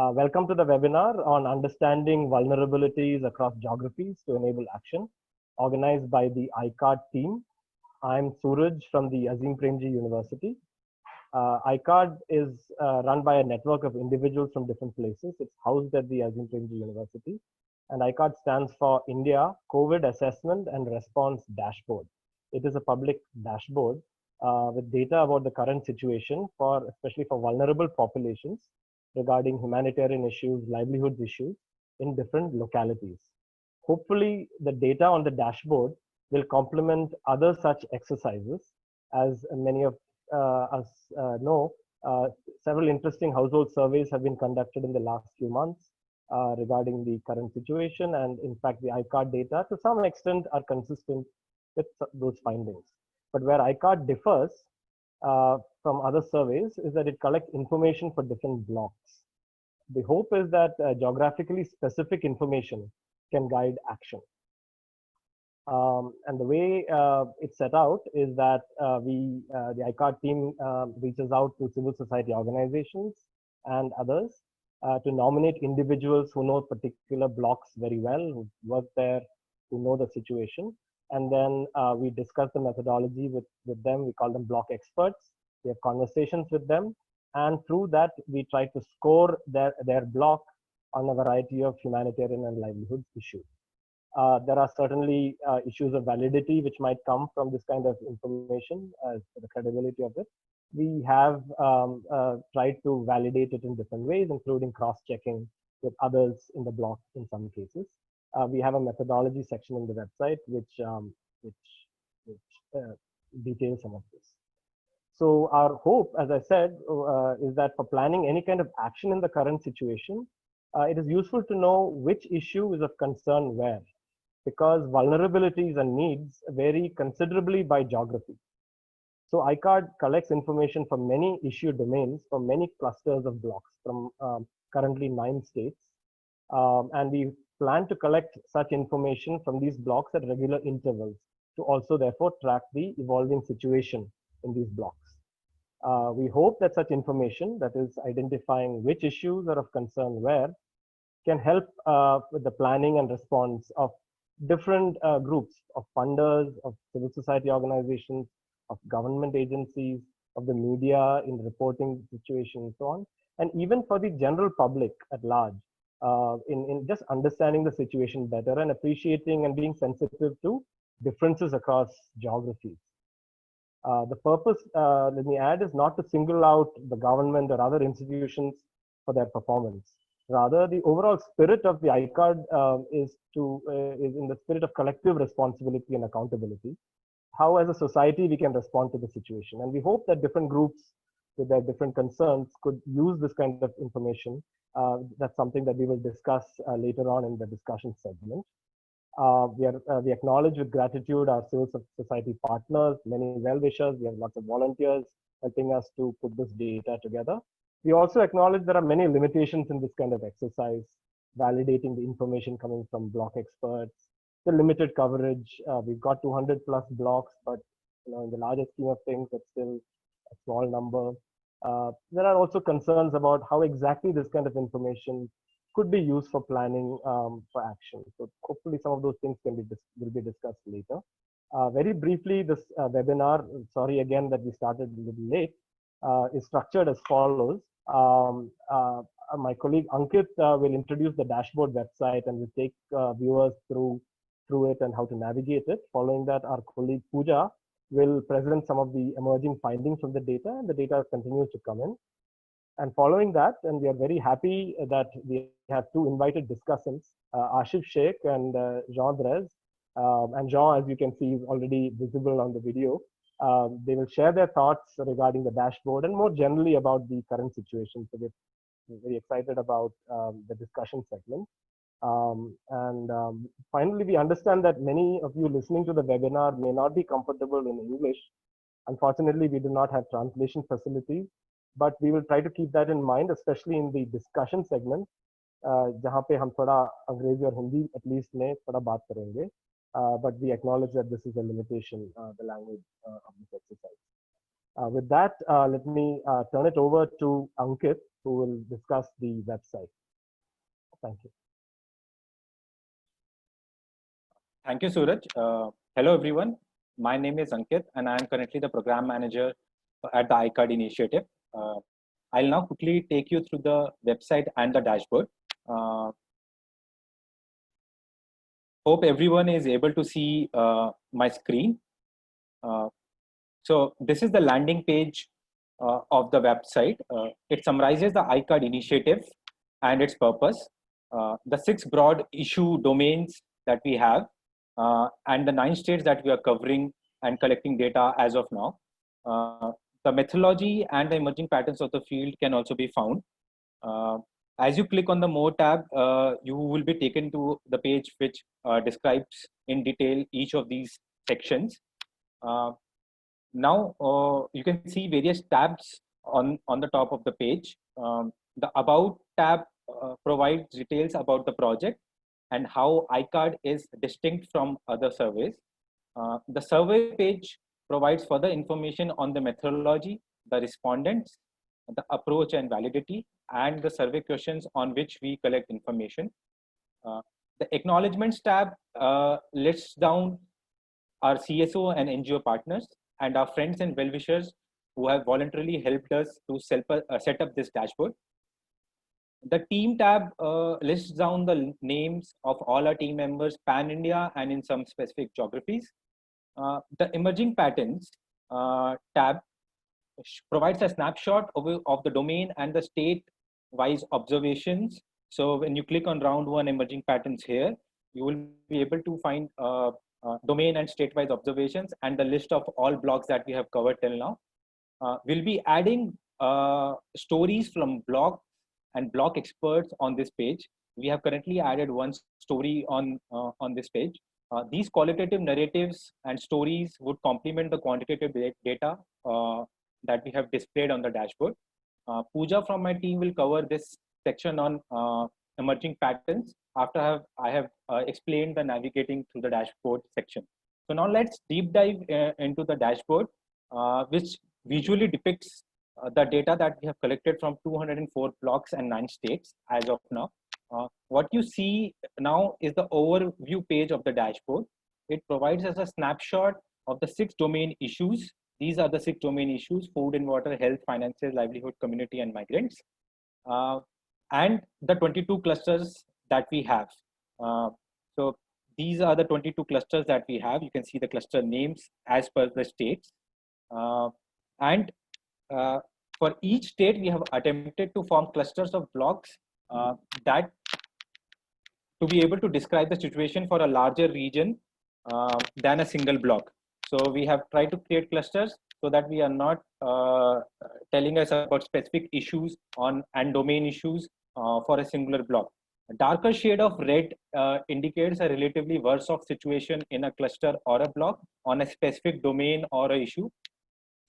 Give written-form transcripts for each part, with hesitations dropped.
Welcome to the webinar on understanding vulnerabilities across geographies to enable action, organized by the ICARD team. I'm Suraj from the Azim Premji University. ICARD is run by a network of individuals from different places. It's housed at the Azim Premji University. And ICARD stands for India COVID Assessment and Response Dashboard. It is a public dashboard with data about the current situation especially for vulnerable populations regarding humanitarian issues, livelihoods issues in different localities. Hopefully, the data on the dashboard will complement other such exercises. As many of us know, several interesting household surveys have been conducted in the last few months regarding the current situation. And in fact, the ICARD data to some extent are consistent with those findings. But where ICARD differs from other surveys is that it collects information for different blocks. The hope is that geographically specific information can guide action. And the way it's set out is that the ICARD team reaches out to civil society organizations and others to nominate individuals who know particular blocks very well, who work there, who know the situation. And then we discuss the methodology with them. We call them block experts. We have conversations with them. And through that, we try to score their block on a variety of humanitarian and livelihoods issues. There are certainly issues of validity which might come from this kind of information, the credibility of it. We have tried to validate it in different ways, including cross-checking with others in the block in some cases. We have a methodology section in the website which details some of this. So our hope, as I said, is that for planning any kind of action in the current situation, it is useful to know which issue is of concern where, because vulnerabilities and needs vary considerably by geography. So ICARD collects information from many issue domains from many clusters of blocks from currently 9 states. And we plan to collect such information from these blocks at regular intervals to also therefore track the evolving situation in these blocks. We hope that such information, that is identifying which issues are of concern where, can help with the planning and response of different groups of funders, of civil society organizations, of government agencies, of the media in reporting the situation and so on, and even for the general public at large in just understanding the situation better and appreciating and being sensitive to differences across geographies. The purpose, let me add, is not to single out the government or other institutions for their performance. Rather, the overall spirit of the ICARD is in the spirit of collective responsibility and accountability. How, as a society, we can respond to the situation. And we hope that different groups with their different concerns could use this kind of information. That's something that we will discuss later on in the discussion segment. We acknowledge with gratitude our civil society partners, many well-wishers. We have lots of volunteers helping us to put this data together. We also acknowledge there are many limitations in this kind of exercise, validating the information coming from block experts, the limited coverage. We've got 200 plus blocks, but in the larger scheme of things, that's still a small number. There are also concerns about how exactly this kind of information could be used for planning for action. So hopefully some of those things will be discussed later. Very briefly, this webinar, sorry again that we started a little late, is structured as follows. My colleague Ankit will introduce the dashboard website and will take viewers through it and how to navigate it. Following that, our colleague Pooja will present some of the emerging findings from the data, and the data continues to come in. And following that, and we are very happy that we have 2 invited discussants, Ashif Sheikh and Jean Drez. And Jean, as you can see, is already visible on the video. They will share their thoughts regarding the dashboard and more generally about the current situation. So we're very excited about the discussion segment. Finally, we understand that many of you listening to the webinar may not be comfortable in English. Unfortunately, we do not have translation facilities, but we will try to keep that in mind, especially in the discussion segment, जहाँ पे हम थोड़ा अंग्रेजी और Hindi at least में थोड़ा बात करेंगे. But we acknowledge that this is a limitation, the language of this exercise. With that, let me turn it over to Ankit who will discuss the website. Thank you. Thank you, Suraj. Hello, everyone. My name is Ankit, and I am currently the program manager at the iCard initiative. I'll now quickly take you through the website and the dashboard. Hope everyone is able to see my screen. So this is the landing page of the website. It summarizes the iCard initiative and its purpose, the 6 broad issue domains that we have, and the 9 states that we are covering and collecting data as of now. The methodology and the emerging patterns of the field can also be found. As you click on the More tab, you will be taken to the page which describes in detail each of these sections. Now you can see various tabs on the top of the page. The About tab provides details about the project and how iCard is distinct from other surveys. The survey page provides further information on the methodology, the respondents, the approach and validity, and the survey questions on which we collect information. The Acknowledgements tab lists down our CSO and NGO partners and our friends and well-wishers who have voluntarily helped us to set up this dashboard. The Team tab lists down the names of all our team members pan-India and in some specific geographies. The Emerging Patterns tab provides a snapshot of the domain and the state-wise observations. So when you click on round 1 emerging patterns here, you will be able to find domain and state-wise observations and the list of all blogs that we have covered till now. We'll be adding stories from blog and blog experts on this page. We have currently added 1 story on this page. These qualitative narratives and stories would complement the quantitative data that we have displayed on the dashboard. Pooja from my team will cover this section on emerging patterns after I have explained the navigating through the dashboard section. So now let's deep dive into the dashboard, which visually depicts the data that we have collected from 204 blocks and 9 states as of now. What you see now is the overview page of the dashboard. It provides us a snapshot of the 6 domain issues. These are the 6 domain issues: food and water, health, finances, livelihood, community, and migrants. And the 22 clusters that we have. So these are the 22 clusters that we have. You can see the cluster names as per the states. And for each state, we have attempted to form clusters of blocks that to be able to describe the situation for a larger region than a single block. So we have tried to create clusters so that we are not telling us about specific issues and domain issues for a singular block. A darker shade of red indicates a relatively worse off situation in a cluster or a block on a specific domain or a issue.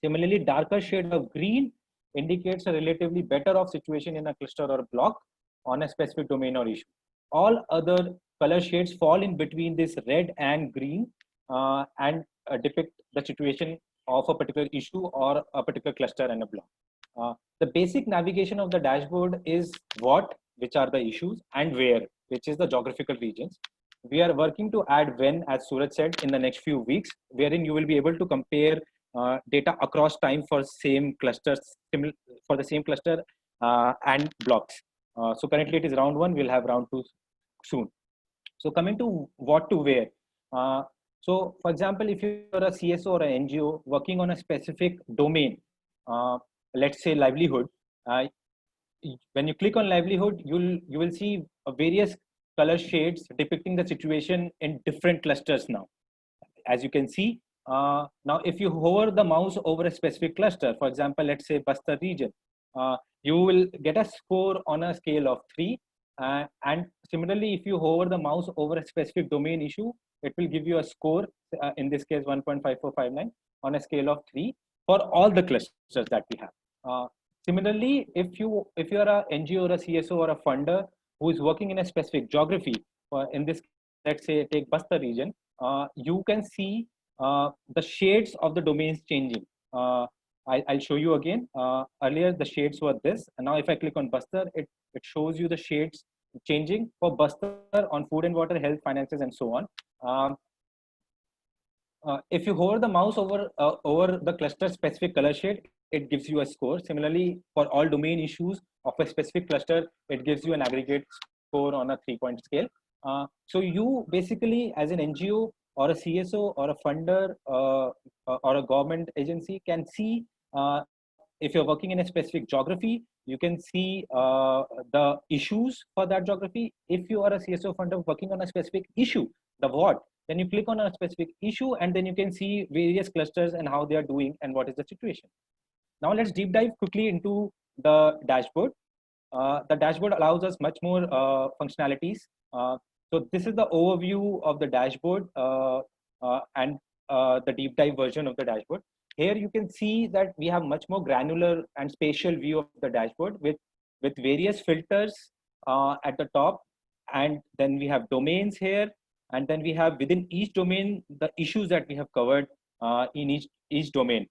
Similarly, darker shade of green indicates a relatively better off situation in a cluster or a block on a specific domain or issue. All other color shades fall in between this red and green and depict the situation of a particular issue or a particular cluster and a block. The basic navigation of the dashboard is what, which are the issues, and where, which is the geographical regions. We are working to add when, as Suraj said, in the next few weeks, wherein you will be able to compare data across time for same clusters, for the same cluster and blocks. So currently it is round 1, we'll have round 2 soon. So coming to what to where. So for example, if you're a CSO or an NGO working on a specific domain, let's say livelihood, when you click on livelihood, you will see various color shades depicting the situation in different clusters now. As you can see, now if you hover the mouse over a specific cluster, for example, let's say Bastar region, you will get a score on a scale of 3. And similarly, if you hover the mouse over a specific domain issue, it will give you a score, in this case 1.5459 on a scale of 3 for all the clusters that we have. Similarly, if you are a NGO or a CSO or a funder who is working in a specific geography, in this, let's say take Bastar region, you can see the shades of the domains changing. I'll show you again. Earlier the shades were this, and now if I click on Bastar, it shows you the shades changing for Bastar on food and water, health, finances, and so on. If you hover the mouse over the cluster specific color shade, it gives you a score. Similarly, for all domain issues of a specific cluster, it gives you an aggregate score on a 3-point scale. So you basically, as an NGO or a CSO or a funder or a government agency, can see if you're working in a specific geography, you can see the issues for that geography. If you are a CSO funder working on a specific issue, the what, then you click on a specific issue and then you can see various clusters and how they are doing and what is the situation. Now let's deep dive quickly into the dashboard. The dashboard allows us much more functionalities. So this is the overview of the dashboard and the deep dive version of the dashboard. Here you can see that we have much more granular and spatial view of the dashboard with various filters at the top, and then we have domains here, and then we have within each domain the issues that we have covered in each domain.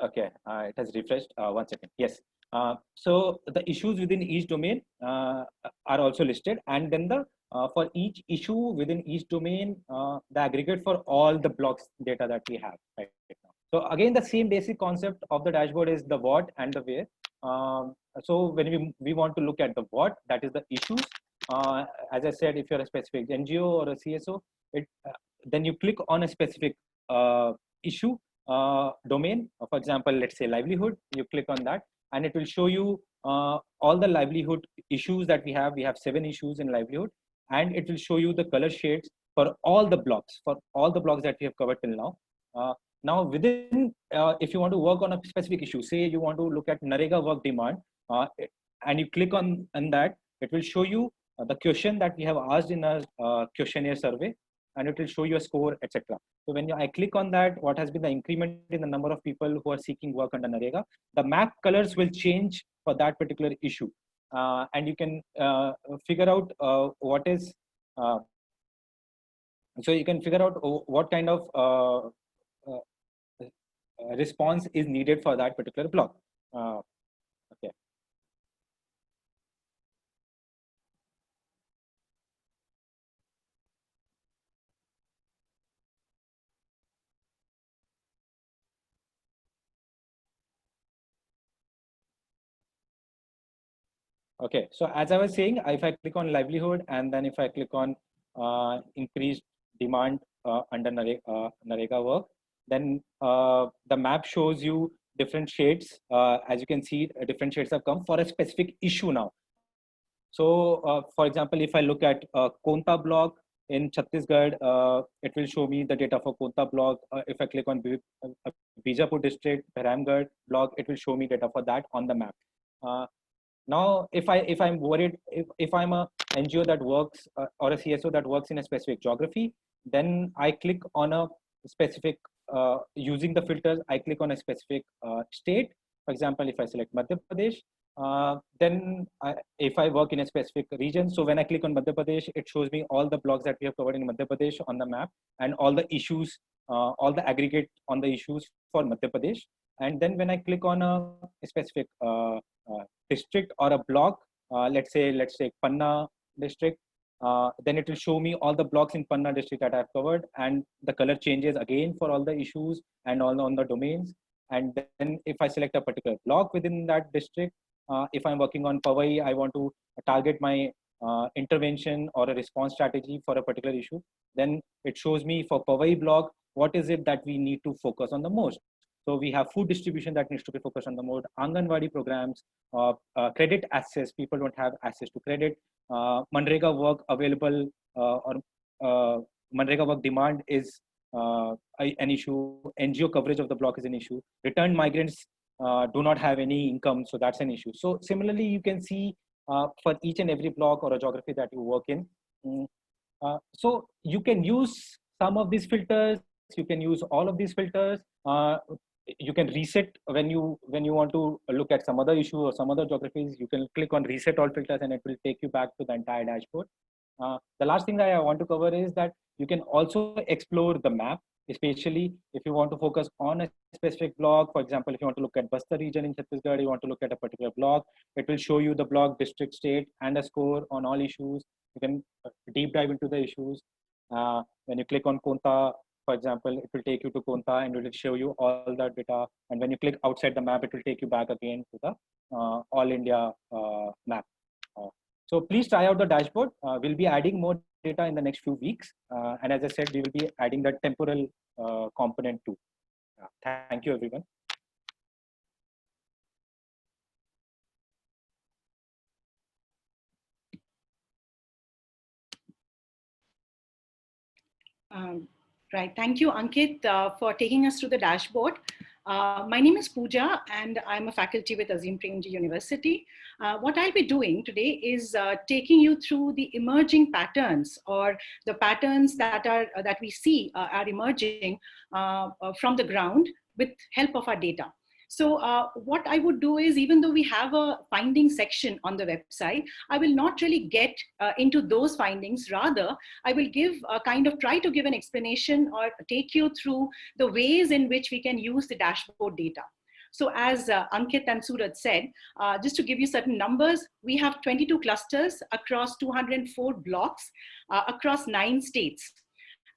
Okay, it has refreshed. 1 second. Yes. So the issues within each domain are also listed, and then the for each issue within each domain, the aggregate for all the blocks data that we have right now. So again, the same basic concept of the dashboard is the what and the where. So when we want to look at the what, that is the issues. As I said, if you're a specific NGO or a CSO, then you click on a specific issue domain. For example, let's say livelihood. You click on that, and it will show you all the livelihood issues that we have. We have 7 issues in livelihood, and it will show you the color shades for all the blocks that we have covered till now. Now within, if you want to work on a specific issue, say you want to look at NREGA work demand, and you click on that, it will show you the question that we have asked in a questionnaire survey, and it will show you a score, etc. So when I click on that, what has been the increment in the number of people who are seeking work under NREGA, the map colors will change for that particular issue. And you can figure out what is, so you can figure out what kind of response is needed for that particular block. Okay. Okay, so as I was saying, if I click on livelihood and then if I click on increased demand under NREGA work, then the map shows you different shades. As you can see, different shades have come for a specific issue now. So for example, if I look at Konta block in Chhattisgarh, it will show me the data for Konta block. If I click on Bijapur district, Behramgarh block, it will show me data for that on the map. Now, if I'm worried, if I'm a NGO that works or a CSO that works in a specific geography, then I click on a specific, using the filters, I click on a specific state. For example, if I select Madhya Pradesh, then if I work in a specific region, so when I click on Madhya Pradesh, it shows me all the blocks that we have covered in Madhya Pradesh on the map and all the issues, all the aggregate on the issues for Madhya Pradesh. And then when I click on a specific district or a block, let's say Panna district, then it will show me all the blocks in Panna district that I've covered, and the color changes again for all the issues and all on the domains. And then if I select a particular block within that district, if I'm working on Powai, I want to target my intervention or a response strategy for a particular issue, then it shows me for Powai block, what is it that we need to focus on the most. So we have food distribution that needs to be focused on the most, Anganwadi programs, credit access, people don't have access to credit, Manrega work available or Manrega work demand is an issue, NGO coverage of the block is an issue, returned migrants do not have any income, so that's an issue. So similarly, you can see for each and every block or a geography that you work in. So you can use some of these filters, you can use all of these filters. You can reset when you want to look at some other issue or some other geographies. You can click on reset all filters and it will take you back to the entire dashboard. The last thing that I want to cover is that you can also explore the map. especially if you want to focus on a specific block. For example, if you want to look at Bastar region in Chhattisgarh, you want to look at a particular block, it will show you the block, district, state, and a score on all issues. You can deep dive into the issues. When you click on Konta, for example, it will take you to Konta and it will show you all the data. And when you click outside the map, it will take you back again to the all India map. So please try out the dashboard. We'll be adding more data in the next few weeks. And as I said, we will be adding the temporal component too. Thank you, everyone. Right. Thank you, Ankit, for taking us through the dashboard. My name is Pooja, and I'm a faculty with Azim Premji University. What I'll be doing today is taking you through the emerging patterns, or the patterns that we see are emerging from the ground with help of our data. So what I would do is, even though we have a findings section on the website, I will not really get into those findings. Rather, I will try to give an explanation or take you through the ways in which we can use the dashboard data. So as Ankit and Suraj said, just to give you certain numbers, we have 22 clusters across 204 blocks across 9 states.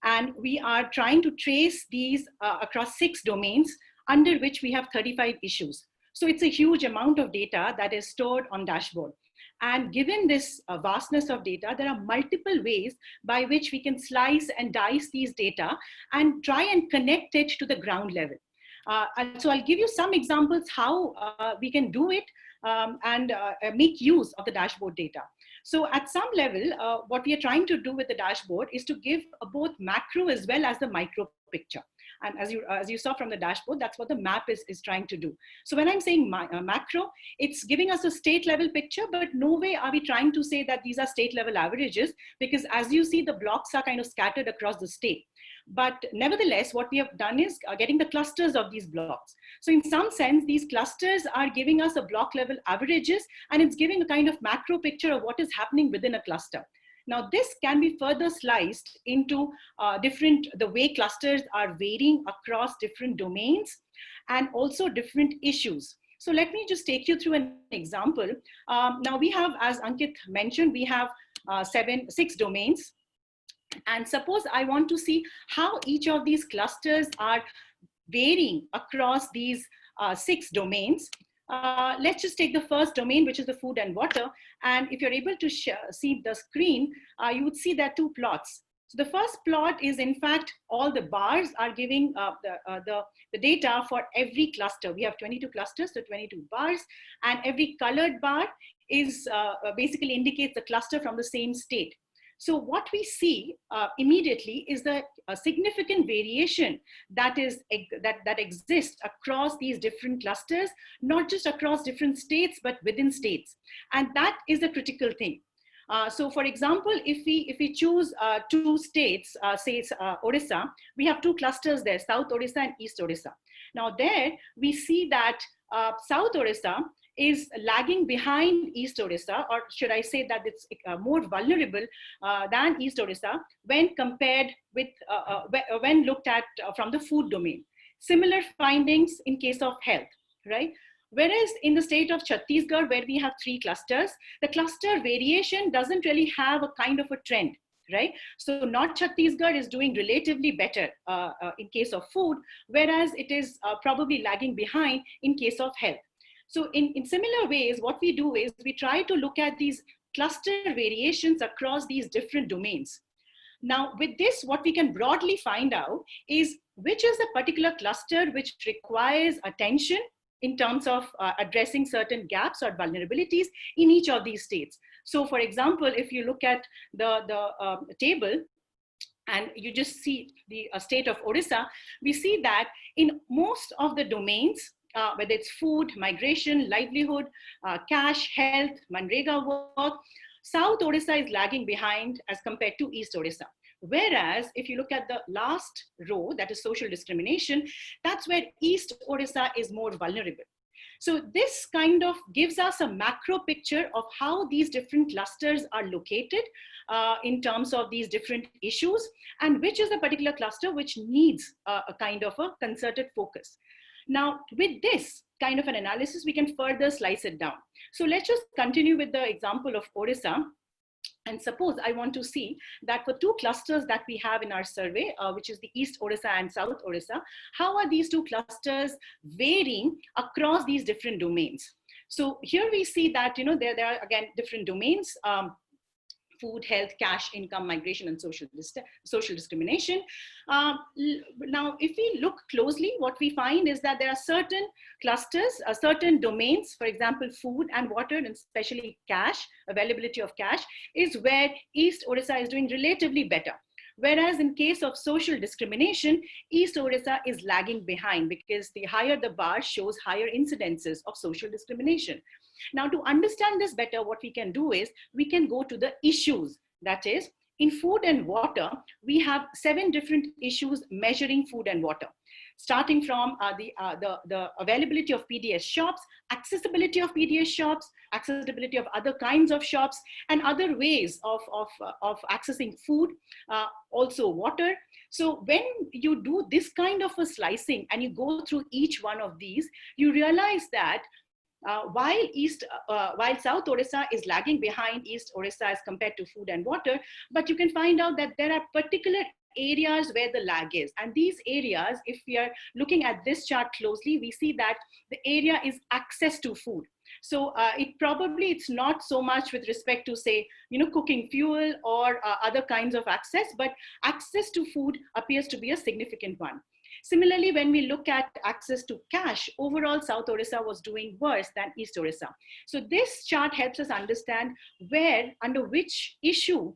And we are trying to trace these across 6 domains, under which we have 35 issues. So it's a huge amount of data that is stored on dashboard. And given this vastness of data, there are multiple ways by which we can slice and dice these data and try and connect it to the ground level. And so I'll give you some examples how we can do it and make use of the dashboard data. So at some level, what we are trying to do with the dashboard is to give both macro as well as the micro picture. And as you saw from the dashboard, that's what the map is trying to do. So when I'm saying macro, it's giving us a state level picture, but no way are we trying to say that these are state level averages, because as you see, the blocks are kind of scattered across the state. But nevertheless, what we have done is getting the clusters of these blocks. So in some sense, these clusters are giving us a block level averages, and it's giving a kind of macro picture of what is happening within a cluster. Now, this can be further sliced into the way clusters are varying across different domains and also different issues. So let me just take you through an example. Now we have, as Ankit mentioned, we have 6 domains. And suppose I want to see how each of these clusters are varying across these 6 domains. Let's just take the first domain, which is the food and water. And if you're able to see the screen, you would see there are 2 plots. So the first plot is, in fact, all the bars are giving the data for every cluster. We have 22 clusters, so 22 bars. And every colored bar is basically indicates the cluster from the same state. So what we see immediately is the significant variation that exists across these different clusters, not just across different states, but within states. And that is a critical thing. So for example, if we choose 2 states, say Odisha, we have 2 clusters there, South Odisha and East Odisha. Now there we see that South Odisha is lagging behind East Odisha, or should I say that it's more vulnerable than East Odisha when compared with, when looked at from the food domain. Similar findings in case of health, right? Whereas in the state of Chhattisgarh, where we have 3 clusters, the cluster variation doesn't really have a kind of a trend, right? So North Chhattisgarh is doing relatively better in case of food, whereas it is probably lagging behind in case of health. So in similar ways, what we do is we try to look at these cluster variations across these different domains. Now, with this, what we can broadly find out is which is the particular cluster which requires attention in terms of addressing certain gaps or vulnerabilities in each of these states. So for example, if you look at the table, and you just see the state of Odisha, we see that in most of the domains, whether it's food, migration, livelihood, cash, health, Manrega work, South Odisha is lagging behind as compared to East Odisha. Whereas if you look at the last row, that is social discrimination, that's where East Odisha is more vulnerable. So this kind of gives us a macro picture of how these different clusters are located in terms of these different issues, and which is a particular cluster which needs a kind of a concerted focus. Now, with this kind of an analysis, we can further slice it down. So let's just continue with the example of Odisha. And suppose I want to see that for two clusters that we have in our survey, which is the East Odisha and South Odisha, how are these two clusters varying across these different domains? So here we see that, there are again different domains. Food, health, cash, income, migration, and social discrimination. Now, if we look closely, what we find is that there are certain clusters, certain domains, for example, food and water, and especially cash, availability of cash, is where East Odisha is doing relatively better. Whereas in case of social discrimination, East Odisha is lagging behind, because the higher the bar shows higher incidences of social discrimination. Now, to understand this better, what we can do is we can go to the issues. That is, in food and water, we have 7 different issues measuring food and water, starting from the availability of PDS shops, accessibility of PDS shops, accessibility of other kinds of shops, and other ways of accessing food, also water. So when you do this kind of a slicing and you go through each one of these, you realize that while South Odisha is lagging behind East Odisha as compared to food and water, but you can find out that there are particular areas where the lag is. And these areas, if we are looking at this chart closely, we see that the area is access to food. So it's not so much with respect to, say, cooking fuel or other kinds of access, but access to food appears to be a significant one. Similarly, when we look at access to cash, overall South Odisha was doing worse than East Odisha. So this chart helps us understand where, under which issue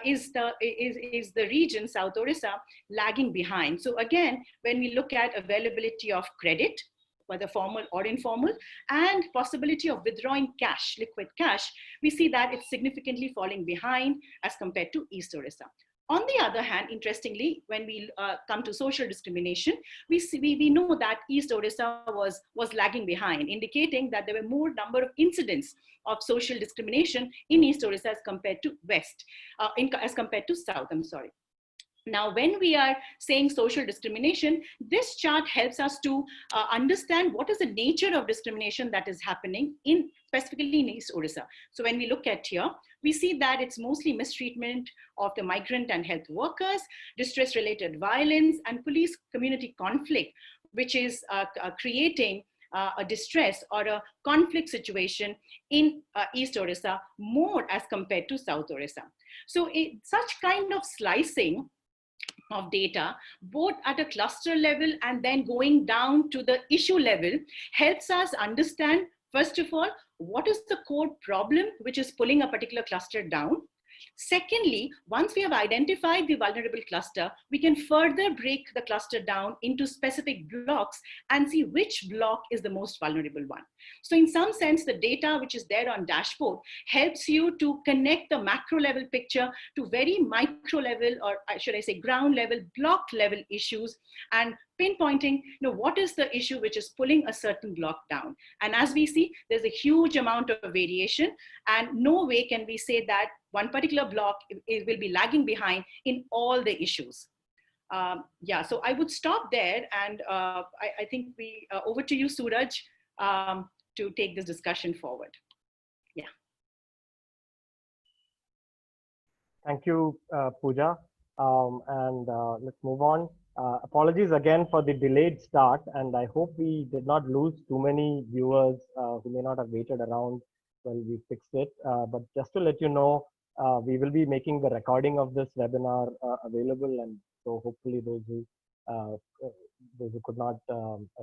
is the region, South Odisha, lagging behind. So again, when we look at availability of credit, whether formal or informal, and possibility of withdrawing cash, liquid cash, we see that it's significantly falling behind as compared to East Odisha. On the other hand, interestingly, when we come to social discrimination, we know that East Odisha was lagging behind, indicating that there were more number of incidents of social discrimination in East Odisha as compared to West, as compared to South, I'm sorry. Now, when we are saying social discrimination, this chart helps us to understand what is the nature of discrimination that is happening specifically in East Odisha. So when we look at here, we see that it's mostly mistreatment of the migrant and health workers, distress-related violence, and police community conflict, which is creating a distress or a conflict situation in East Odisha more as compared to South Odisha. So such kind of slicing of data, both at a cluster level and then going down to the issue level, helps us understand, first of all, what is the core problem which is pulling a particular cluster down. Secondly, once we have identified the vulnerable cluster, we can further break the cluster down into specific blocks and see which block is the most vulnerable one. So in some sense, the data which is there on dashboard helps you to connect the macro level picture to very micro level, or should I say ground level, block level issues, and pinpointing, what is the issue which is pulling a certain block down. And as we see, there's a huge amount of variation, and no way can we say that one particular block will be lagging behind in all the issues. Yeah, so I would stop there, and I think over to you, Suraj, to take this discussion forward. Yeah. Thank you, Pooja. Let's move on. Apologies again for the delayed start, and I hope we did not lose too many viewers who may not have waited around while we fixed it. But just to let you know, we will be making the recording of this webinar available, and so hopefully those who could not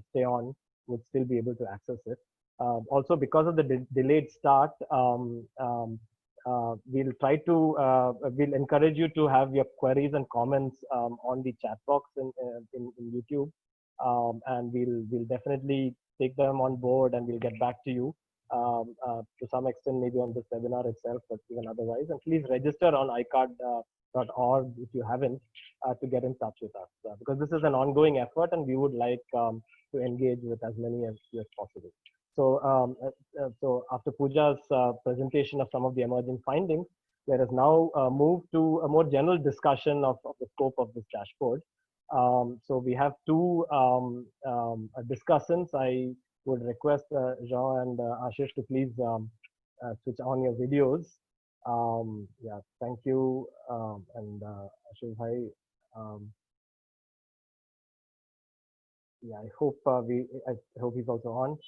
stay on would still be able to access it. Also, because of the delayed start, we'll try to we'll encourage you to have your queries and comments on the chat box in YouTube, and we'll definitely take them on board, and we'll get back to you to some extent, maybe on this webinar itself, but even otherwise. And please register on icard.org if you haven't, to get in touch with us, because this is an ongoing effort, and we would like to engage with as many of you as possible. So after Pooja's presentation of some of the emerging findings, let us now move to a more general discussion of the scope of this dashboard. So we have two discussants. I would request Jean and Ashish to please switch on your videos. Yeah, thank you. And Ashish bhai, yeah, I hope I hope he's also on.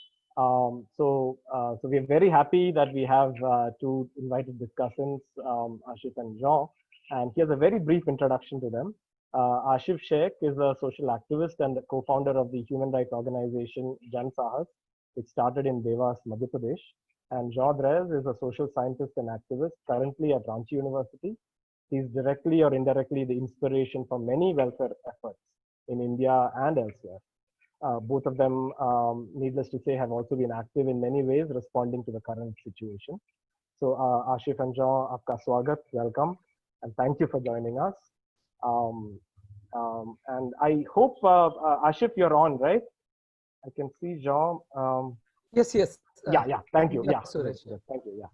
So we are very happy that we have two invited discussants, Ashif and Jean, and here's a very brief introduction to them. Ashif Sheikh is a social activist and the co-founder of the human rights organization Jan Sahas, which started in Devas, Madhya Pradesh. And Jean Drez is a social scientist and activist currently at Ranchi University. He's directly or indirectly the inspiration for many welfare efforts in India and elsewhere. Both of them, needless to say, have also been active in many ways responding to the current situation. So Ashif and Jean, aapka swagat, welcome, and thank you for joining us. And I hope, Ashif, you're on, right? I can see Jean. Yes. Yeah, thank you. Yeah, Suraj. thank you. Yeah.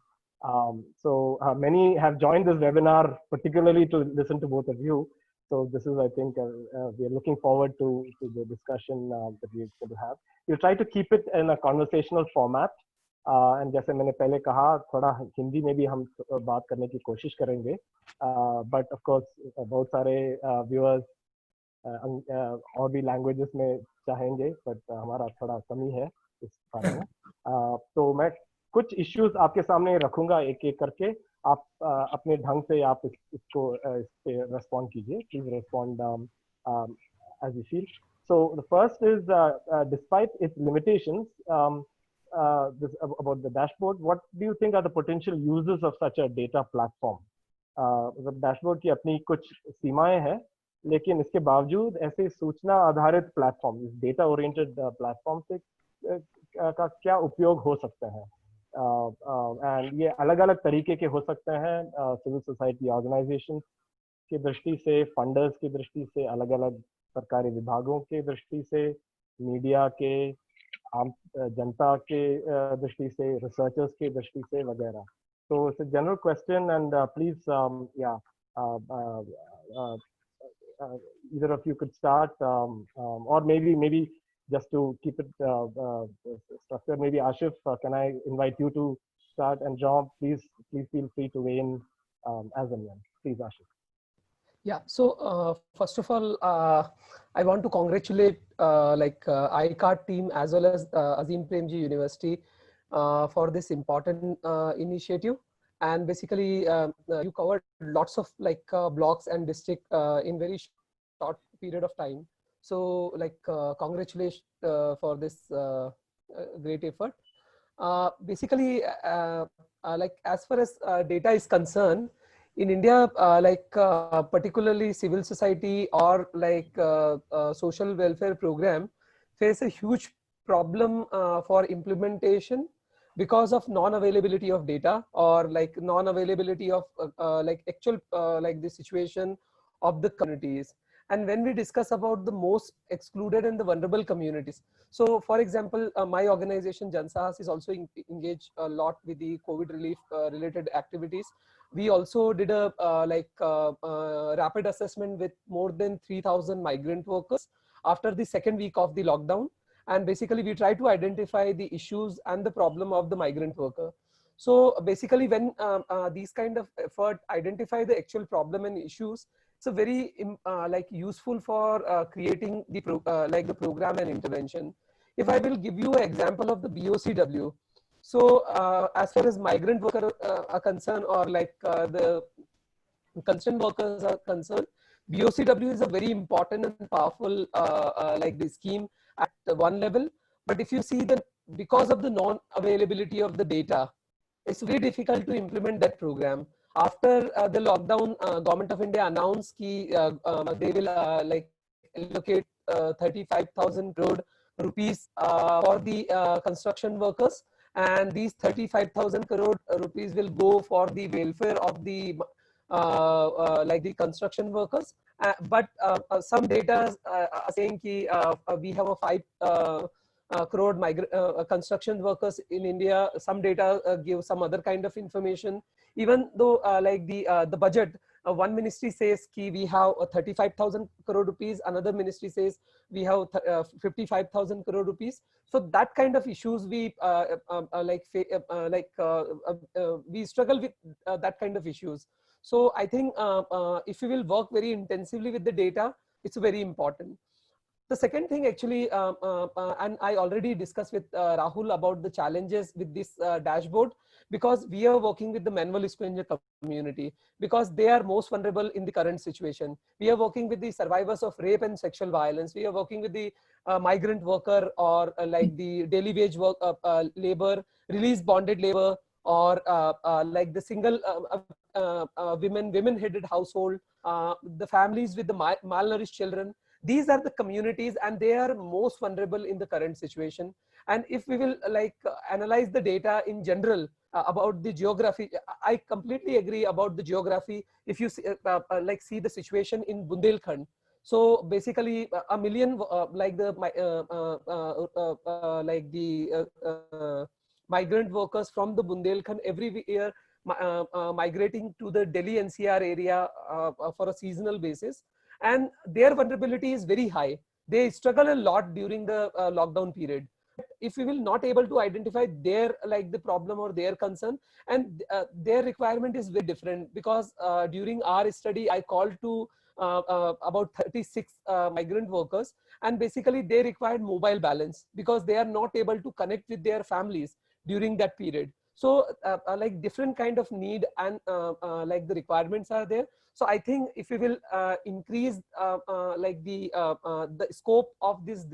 So many have joined this webinar, particularly to listen to both of you. So this is, I think, we are looking forward to the discussion that we're going to have. We'll try to keep it in a conversational format. And जैसे मैंने पहले कहा, थोड़ा हिंदी में भी हम बात करने की कोशिश करेंगे. But of course, बहुत सारे viewers और भी languages में चाहेंगे, but हमारा थोड़ा कमी है इस बारे में. तो मैं कुछ issues आपके सामने रखूंगा एक एक करके. आप अपने ढंग से आप इसको इस पे respond कीजिए. Please respond as you feel. So the first is, despite its limitations, this, about the dashboard, what do you think are the potential uses of such a data platform? The dashboard की अपनी कुछ सीमाएं हैं, लेकिन इसके बावजूद ऐसे सूचना आधारित प्लेटफॉर्म, इस डेटा ओरिएंटेड प्लेटफॉर्म से का क्या उपयोग हो सकता है? एंड ये अलग अलग तरीके के हो सकते हैं, सिविल सोसाइटी ऑर्गेनाइजेशन की दृष्टि से, फंडर्स की दृष्टि से, अलग अलग सरकारी विभागों की दृष्टि से, मीडिया के, आम जनता के दृष्टि से, रिसर्चर्स की दृष्टि से वगैरह. So it's a general question, and please, either of you could start, or maybe just to keep it structured, maybe Ashif, can I invite you to start, and Jean, please feel free to weigh in as and when. Please, Ashif. Yeah. So first of all, I want to congratulate ICART team as well as Azim Premji University for this important initiative. And basically, you covered lots of blocks and district in very short period of time. So congratulations for this great effort. Basically, as far as data is concerned, in India, particularly civil society or social welfare program face a huge problem for implementation because of non-availability of data or non-availability of actual the situation of the communities. And when we discuss about the most excluded and the vulnerable communities, so for example, my organization Jan Sahas is also engaged a lot with the COVID relief related activities. We also did a rapid assessment with more than 3,000 migrant workers after the second week of the lockdown. And basically we try to identify the issues and the problem of the migrant worker. So basically when these kind of effort identify the actual problem and issues, it's a very useful for creating the the program and intervention. If I will give you an example of the BOCW. So as far as migrant workers are concerned, or the concerned workers are concerned, BOCW is a very important and powerful the scheme at one level. But if you see that because of the non-availability of the data, it's very difficult to implement that program. After the lockdown, Government of India announced that they will allocate 35,000 crore rupees for the construction workers, and these 35,000 crore rupees will go for the welfare of the the construction workers. But some data are saying we have a crore construction workers in India. Some data give some other kind of information. Even though like the budget, one ministry says ki we have 35,000 crore rupees, another ministry says we have 55,000 crore rupees. So that kind of issues we we struggle with that kind of issues. So I think if we will work very intensively with the data, it's very important. The second thing actually, and I already discussed with Rahul about the challenges with this dashboard, because we are working with the manual scavenger community, because they are most vulnerable in the current situation. We are working with the survivors of rape and sexual violence. We are working with the migrant worker, or like the daily wage work, labor, release bonded labor, or like the single women-headed household, the families with the malnourished children. These are the communities, and they are most vulnerable in the current situation. And if we will analyze the data in general about the geography, I completely agree about the geography. If you see, see the situation in Bundelkhand, so basically a million migrant workers from the Bundelkhand every year migrating to the Delhi NCR area for a seasonal basis. And their vulnerability is very high. They struggle a lot during the lockdown period. If we will not able to identify their the problem or their concern, and their requirement is very different, because during our study I called to about 36 migrant workers, and basically they required mobile balance because they are not able to connect with their families during that period. So like different kind of need and like the requirements are there. So I think if we will increase the scope of this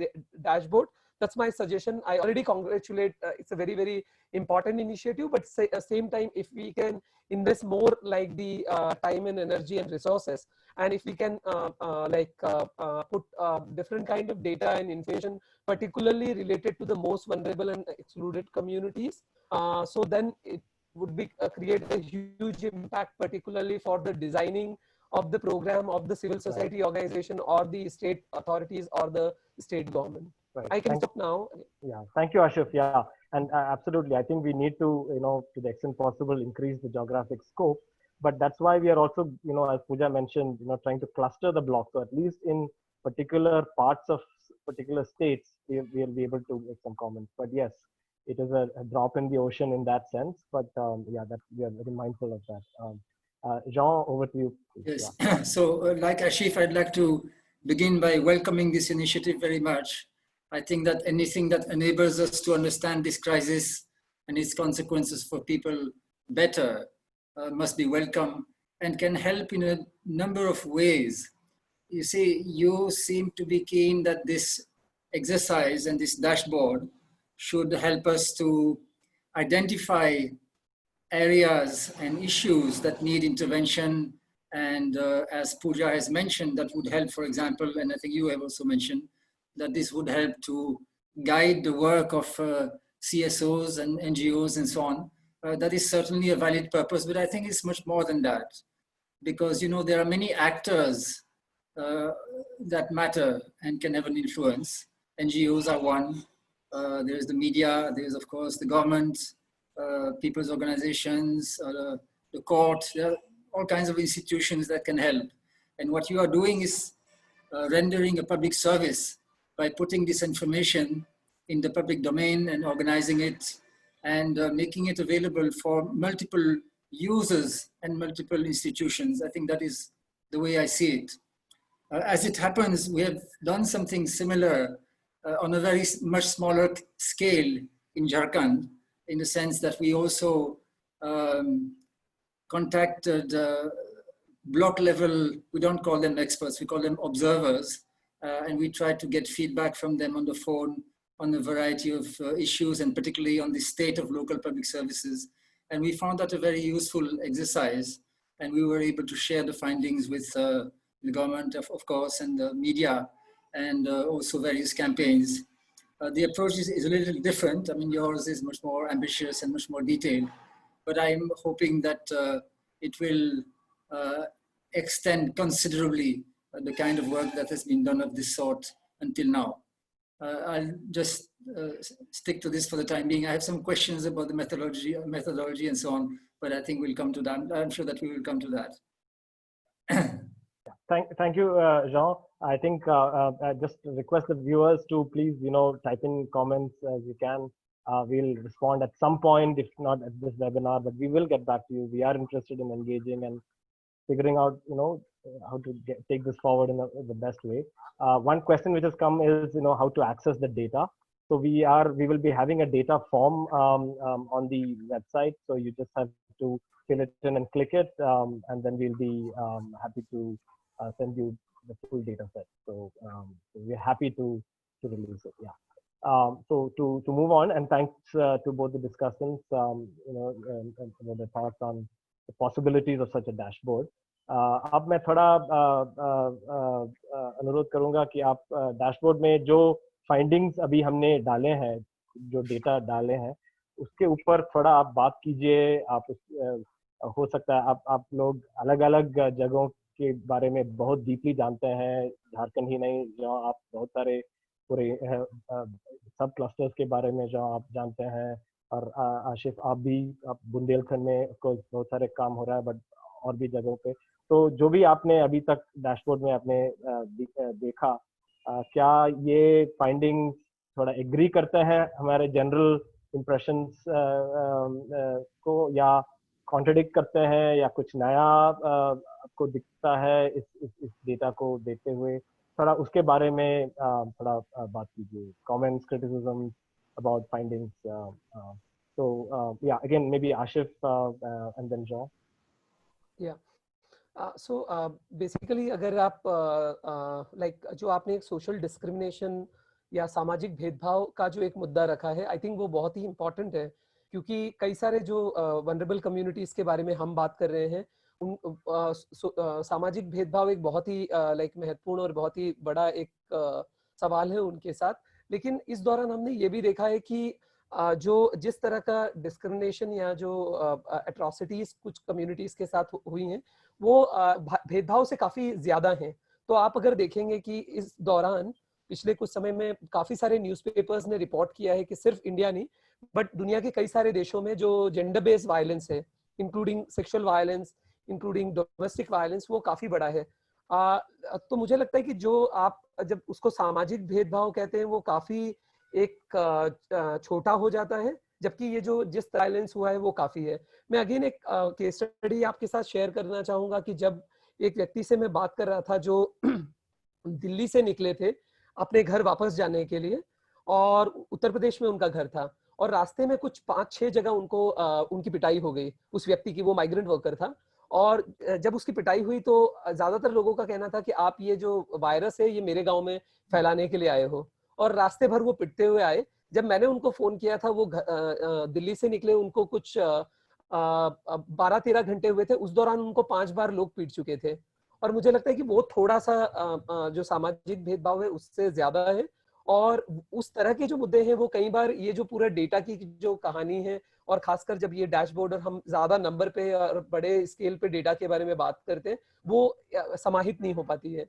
dashboard, that's my suggestion. I already congratulate. It's a very, very important initiative, but same time, if we can invest more like the time and energy and resources, and if we can put different kind of data and information, particularly related to the most vulnerable and excluded communities, so then it would be create a huge impact, particularly for the designing of the program of the civil society organization or the state authorities or the state government. Right. I can stop now. Yeah, thank you, Ashif. Yeah, and absolutely, I think we need to, to the extent possible, increase the geographic scope. But that's why we are also, as Pooja mentioned, trying to cluster the block. So at least in particular parts of particular states, we'll be able to make some comments. But yes, it is a drop in the ocean in that sense. But yeah, that we are very mindful of that. Jean, over to you. Yes. Yeah. So like Ashif, I'd like to begin by welcoming this initiative very much. I think that anything that enables us to understand this crisis and its consequences for people better must be welcome and can help in a number of ways. You see, you seem to be keen that this exercise and this dashboard should help us to identify areas and issues that need intervention. And as Pooja has mentioned, that would help, for example, and I think you have also mentioned, that this would help to guide the work of CSOs and NGOs and so on. That is certainly a valid purpose, but I think it's much more than that. Because, there are many actors that matter and can have an influence. NGOs are one. There's the media, there's of course the government, people's organizations, the court. There are all kinds of institutions that can help. And what you are doing is rendering a public service by putting this information in the public domain and organizing it and making it available for multiple users and multiple institutions. I think that is the way I see it. As it happens, we have done something similar on a very much smaller scale in Jharkhand, in the sense that we also contacted block level, we don't call them experts, we call them observers, and we tried to get feedback from them on the phone on a variety of issues, and particularly on the state of local public services. And we found that a very useful exercise, and we were able to share the findings with the government, of course, and the media, and also various campaigns. The approach is a little different. I mean, yours is much more ambitious and much more detailed, but I'm hoping that it will extend considerably the kind of work that has been done of this sort until now. I'll just stick to this for the time being. I have some questions about the methodology and so on, but I think we'll come to that. I'm sure that we will come to that. Thank you, Jean. I think I just request the viewers to please, type in comments as you can. We'll respond at some point, if not at this webinar, but we will get back to you. We are interested in engaging and figuring out, how to take this forward in the best way. One question which has come is, how to access the data. So we will be having a data form on the website. So you just have to fill it in and click it, and then we'll be happy to send you the full data set. So we're happy to release it. Yeah. So to move on, and thanks to both the discussants, and the thoughts on the possibilities of such a dashboard. अब मैं थोड़ा अनुरोध करूंगा कि आप dashboard में जो findings अभी हमने डाले हैं, जो डेटा डाले हैं, उसके ऊपर थोड़ा आप बात कीजिए. आप हो सकता है आप लोग अलग-अलग जगहों के बारे में बहुत डीपली जानते हैं, झारखंड ही नहीं, जहाँ आप बहुत सारे पूरे सब क्लस्टर्स के बारे में जहाँ आप जानते हैं, और आशिफ आप बुंदेलखंड में बहुत सारे काम हो रहा है, बट और भी जगहों पे. तो जो भी आपने अभी तक डैशबोर्ड में आपने देखा, क्या ये फाइंडिंग थोड़ा एग्री करते हैं हमारे जनरल इम्प्रेशंस को, या कॉन्ट्रडिक्ट करते हैं, या कुछ नया आपको दिखता है इस डेटा को देखते हुए? थोड़ा उसके बारे में थोड़ा बात कीजिए. Comments, criticism about findings. So yeah, again, maybe Ashif and then Jean. Yeah. So basically अगर आप like जो आपने एक सोशल डिस्क्रिमिनेशन या सामाजिक भेदभाव का जो एक मुद्दा रखा है, आई थिंक वो बहुत ही इम्पोर्टेंट है, क्योंकि कई सारे जो वनरेबल कम्युनिटीज के बारे में हम बात कर रहे हैं, उन सामाजिक भेदभाव एक बहुत ही लाइक महत्वपूर्ण और बहुत ही बड़ा एक सवाल है उनके साथ. लेकिन इस दौरान हमने ये भी देखा है कि जो जिस तरह का डिस्क्रिमिनेशन या जो एट्रोसिटीज कुछ कम्युनिटीज के साथ हुई हैं, वो भेदभाव से काफी ज्यादा हैं. तो आप अगर देखेंगे कि इस दौरान पिछले कुछ समय में काफी सारे न्यूज़पेपर्स ने रिपोर्ट किया है कि सिर्फ इंडिया नहीं, बट दुनिया के कई सारे देशों में जो जेंडर बेस्ड वायलेंस है, including sexual violence, including domestic violence, वो काफी बड़ा है. तो मुझे लगता है कि जो आप जब उसको सामाजिक भेदभाव कहते हैं, वो काफी एक छोटा हो जाता है, जबकि ये जो जिस वायलेंस हुआ है वो काफी है. मैं अगेन एक केस स्टडी आपके साथ शेयर करना चाहूंगा कि जब एक व्यक्ति से मैं बात कर रहा था जो दिल्ली से निकले थे अपने घर वापस जाने के लिए, और उत्तर प्रदेश में उनका घर था, और रास्ते में कुछ 5-6 जगह उनको उनकी पिटाई हो गई उस व्यक्ति की. वो माइग्रेंट वर्कर था, और जब उसकी पिटाई हुई तो ज्यादातर लोगों का कहना था कि आप ये जो वायरस है ये मेरे गांव में फैलाने के लिए आए हो, और रास्ते भर वो पिटते हुए आए. जब मैंने उनको फोन किया था, वो दिल्ली से निकले, उनको कुछ 12-13 घंटे हुए थे, उस दौरान उनको 5 बार लोग पीट चुके थे. और मुझे लगता है कि वो थोड़ा सा जो सामाजिक भेदभाव है उससे ज्यादा है. और उस तरह के जो मुद्दे हैं वो कई बार ये जो पूरा डेटा की जो कहानी है, और खासकर जब ये डैशबोर्ड और हम ज्यादा नंबर पे और बड़े स्केल पे डेटा के बारे में बात करते हैं, वो समाहित नहीं हो पाती है.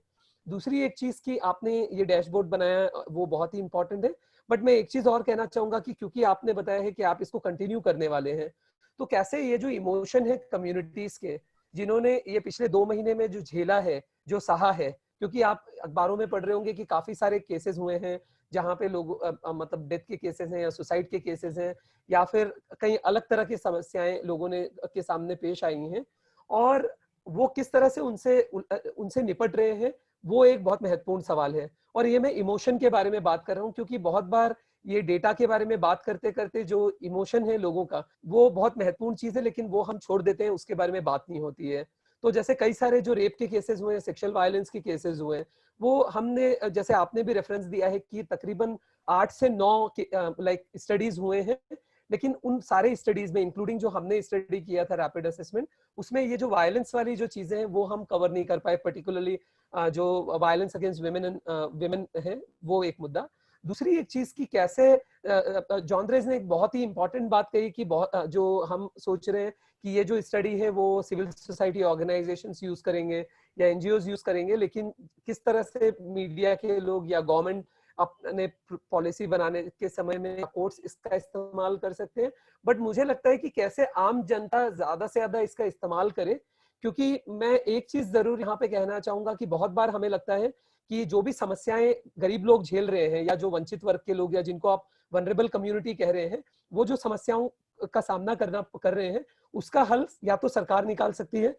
दूसरी एक चीज की आपने ये डैशबोर्ड बनाया वो बहुत ही इंपॉर्टेंट है, बट मैं एक चीज और कहना चाहूंगा कि क्योंकि आपने बताया है कि आप इसको कंटिन्यू करने वाले हैं, तो कैसे ये जो इमोशन है कम्युनिटीज के, जिन्होंने ये पिछले 2 महीने में जो झेला है, जो सहा है, क्योंकि आप अखबारों में पढ़ रहे होंगे कि काफी सारे केसेस हुए हैं जहाँ पे लोग मतलब डेथ के केसेस हैं या सुसाइड के केसेस हैं, या फिर कई अलग तरह की समस्याएं लोगों ने के सामने पेश आई हैं, और वो किस तरह से उनसे निपट रहे हैं, वो एक बहुत महत्वपूर्ण सवाल है. और ये मैं इमोशन के बारे में बात कर रहा हूँ, क्योंकि बहुत बार ये डेटा के बारे में बात करते करते जो इमोशन है लोगों का, वो बहुत महत्वपूर्ण चीज है, लेकिन वो हम छोड़ देते हैं, उसके बारे में बात नहीं होती है. तो जैसे कई सारे जो रेप के केसेस हुए हैं, सेक्सुअल वायलेंस के केसेस हुए हैं, वो हमने, जैसे आपने भी रेफरेंस दिया है कि तकरीबन 8 से 9 लाइक स्टडीज हुए हैं, लेकिन उन सारे स्टडीज में, इंक्लूडिंग जो हमने स्टडी किया था रैपिड असेसमेंट, उसमें ये जो वायलेंस वाली जो चीजें हैं वो हम कवर नहीं कर पाए. पर्टिकुलरली जो वायलेंस अगेंस्ट विमेन है, वो एक मुद्दा. दूसरी एक चीज की कैसे जॉन्ड्रेज ने एक बहुत ही इंपॉर्टेंट बात कही कि बहुत जो हम सोच रहे हैं कि ये जो स्टडी है वो सिविल सोसाइटी ऑर्गेनाइजेशंस यूज करेंगे या एनजीओज यूज करेंगे, लेकिन किस तरह से मीडिया के लोग या गवर्नमेंट अपने पॉलिसी बनाने के समय में, कोर्ट्स इसका इस्तेमाल कर सकते हैं, बट मुझे लगता है कि कैसे आम जनता ज्यादा से ज्यादा इसका इस्तेमाल करे। क्योंकि मैं एक चीज जरूर यहाँ पे कहना चाहूंगा कि बहुत बार हमें लगता है कि जो भी समस्याएं गरीब लोग झेल रहे हैं, या जो वंचित वर्ग के लोग, या जिनको आप वनरेबल कम्युनिटी कह रहे हैं, वो जो समस्याओं का सामना कर रहे हैं, उसका हल या तो सरकार निकाल सकती है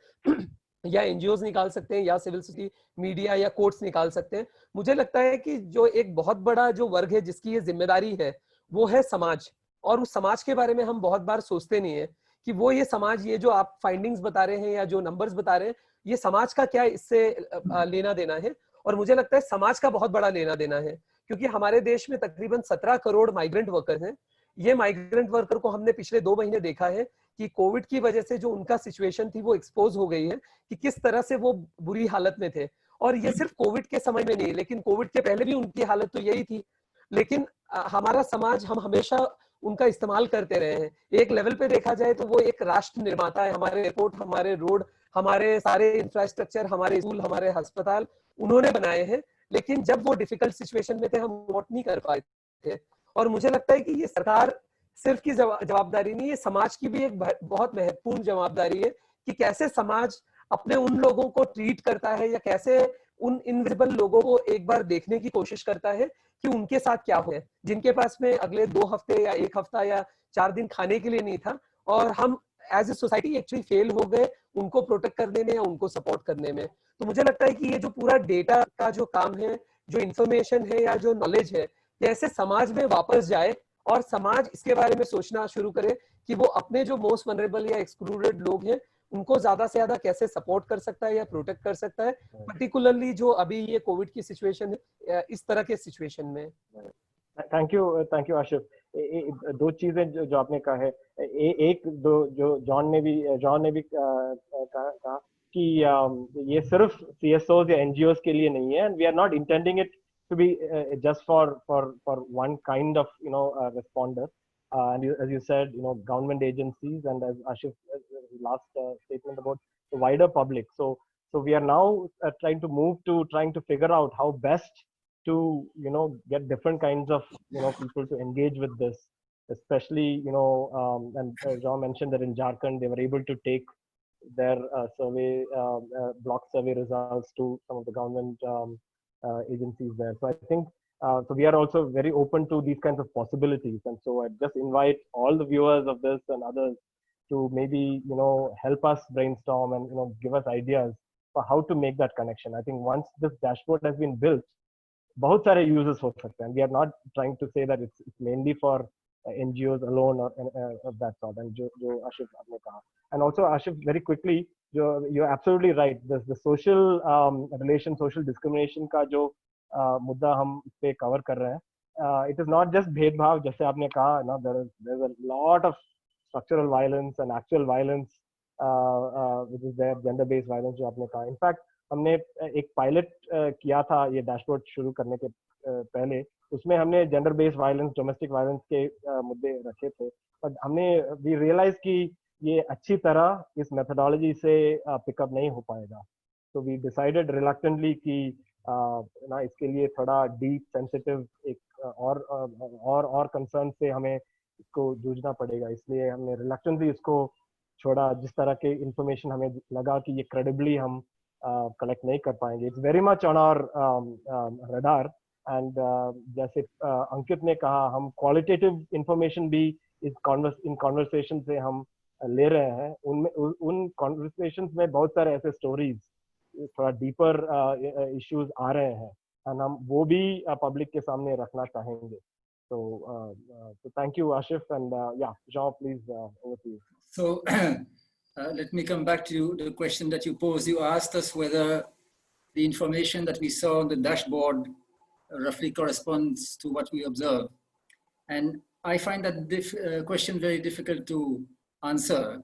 या एनजीओज निकाल सकते हैं, या सिविल सोसाइटी, मीडिया या कोर्ट्स निकाल सकते हैं। मुझे लगता है कि जो एक बहुत बड़ा जो वर्ग है जिसकी ये जिम्मेदारी है, वो है समाज। और उस समाज के बारे में हम बहुत बार सोचते नहीं है कि वो ये समाज, ये जो आप फाइंडिंग्स बता रहे हैं या जो नंबर्स बता रहे हैं, ये समाज का क्या इससे लेना देना है। और मुझे लगता है समाज का बहुत बड़ा लेना देना है, क्योंकि हमारे देश में तकरीबन 17 करोड़ माइग्रेंट वर्कर्स हैं। ये माइग्रेंट वर्कर को हमने पिछले 2 महीने देखा है कि कोविड की वजह से जो उनका सिचुएशन थी वो एक्सपोज हो गई है कि किस तरह से वो बुरी हालत में थे। और ये सिर्फ कोविड के समय में नहीं, लेकिन कोविड के पहले भी उनकी हालत तो यही थी। लेकिन हमारा समाज, हम हमेशा उनका इस्तेमाल करते रहे हैं। एक लेवल पे देखा जाए तो वो एक राष्ट्र निर्माता है। हमारे एयरपोर्ट, हमारे रोड, हमारे सारे इंफ्रास्ट्रक्चर, हमारे स्कूल, हमारे अस्पताल उन्होंने बनाए हैं। लेकिन जब वो डिफिकल्ट सिचुएशन में थे, हम वोट नहीं कर पाए थे। और मुझे लगता है कि ये सरकार सिर्फ की जवाबदारी नहीं, ये समाज की भी एक बहुत महत्वपूर्ण जवाबदारी है कि कैसे समाज अपने उन लोगों को ट्रीट करता है, या कैसे उन इनविजिबल लोगों को एक बार देखने की कोशिश करता है कि उनके साथ क्या हो है, जिनके पास में अगले 2 हफ्ते या 1 हफ्ता या 4 दिन खाने के लिए नहीं था। और हम as a society actually fail हो गए उनको प्रोटेक्ट करने में या उनको सपोर्ट करने में। तो मुझे लगता है कि ये जो पूरा डेटा का जो काम है, जो इंफॉर्मेशन है या जो नॉलेज है, कैसे समाज में वापस जाए और समाज इसके बारे में सोचना शुरू करे कि वो अपने जो मोस्ट वनरेबल या एक्सक्लूडेड लोग हैं उनको ज्यादा से ज्यादा कैसे सपोर्ट कर सकता है या प्रोटेक्ट कर सकता है, पर्टिकुलरली जो अभी ये कोविड की सिचुएशन है, इस तरह के सिचुएशन में। Thank you Ashif. दो चीजें जो आपने कहा है, एक दो जो जॉन ने भी कहा कि ये सिर्फ CSOs या NGOs के लिए नहीं है, and we are not intending it to be just for one kind of responder, and as you said, government agencies, and as Ashif last statement about the wider public. So we are now trying to figure out how best to get different kinds of people to engage with this, especially and John mentioned that in Jharkhand they were able to take their survey block survey results to some of the government agencies there. So I think so we are also very open to these kinds of possibilities, and so I just invite all the viewers of this and others to maybe help us brainstorm and give us ideas for how to make that connection. I think once this dashboard has been built, बहुत सारे uses हो सकते हैं. We are not trying to say that it's mainly for NGOs alone or that sort. And जो आशिफ आपने कहा, and also Ashif, very quickly, you're absolutely right. The social relation, social discrimination का जो मुद्दा हम इस पे cover कर रहे हैं, it is not just भेदभाव जैसे आपने कहा, there's a lot of structural violence and actual violence which is there, gender-based violence जो आपने कहा. In fact, हमने एक पायलट किया था ये डैशबोर्ड शुरू करने के पहले, उसमें हमने gender based violence, domestic violence के मुद्दे रखे थे, बट हमने वी रियलाइज कि ये अच्छी तरह इस मेथोडोलॉजी से पिकअप नहीं हो पाएगा. तो वी डिसाइडेड रिलक्टेंटली कि ना इसके लिए थोड़ा डीप सेंसिटिव एक और कंसर्न से हमें इसको जूझना पड़ेगा, इसलिए हमने रिलक्टेंटली इसको छोड़ा. जिस तरह के इंफॉर्मेशन हमें लगा कि ये क्रेडिबली हम कलेक्ट नहीं कर पाएंगे, it's very much on our radar. And जैसे अंकित ने कहा, हम क्वालिटेटिव इंफॉर्मेशन भी इन कॉन्वर्सेशन से हम ले रहे हैं. उनमें उन कॉन्वर्सेशन में बहुत सारे ऐसे स्टोरीज, थोड़ा डीपर इश्यूज आ रहे हैं, एंड हम वो भी पब्लिक के सामने रखना चाहेंगे. So thank you, Ashif, and yeah, Jean, please, over to you. So let me come back to the question that you posed. You asked us whether the information that we saw on the dashboard roughly corresponds to what we observe. And I find that question very difficult to answer.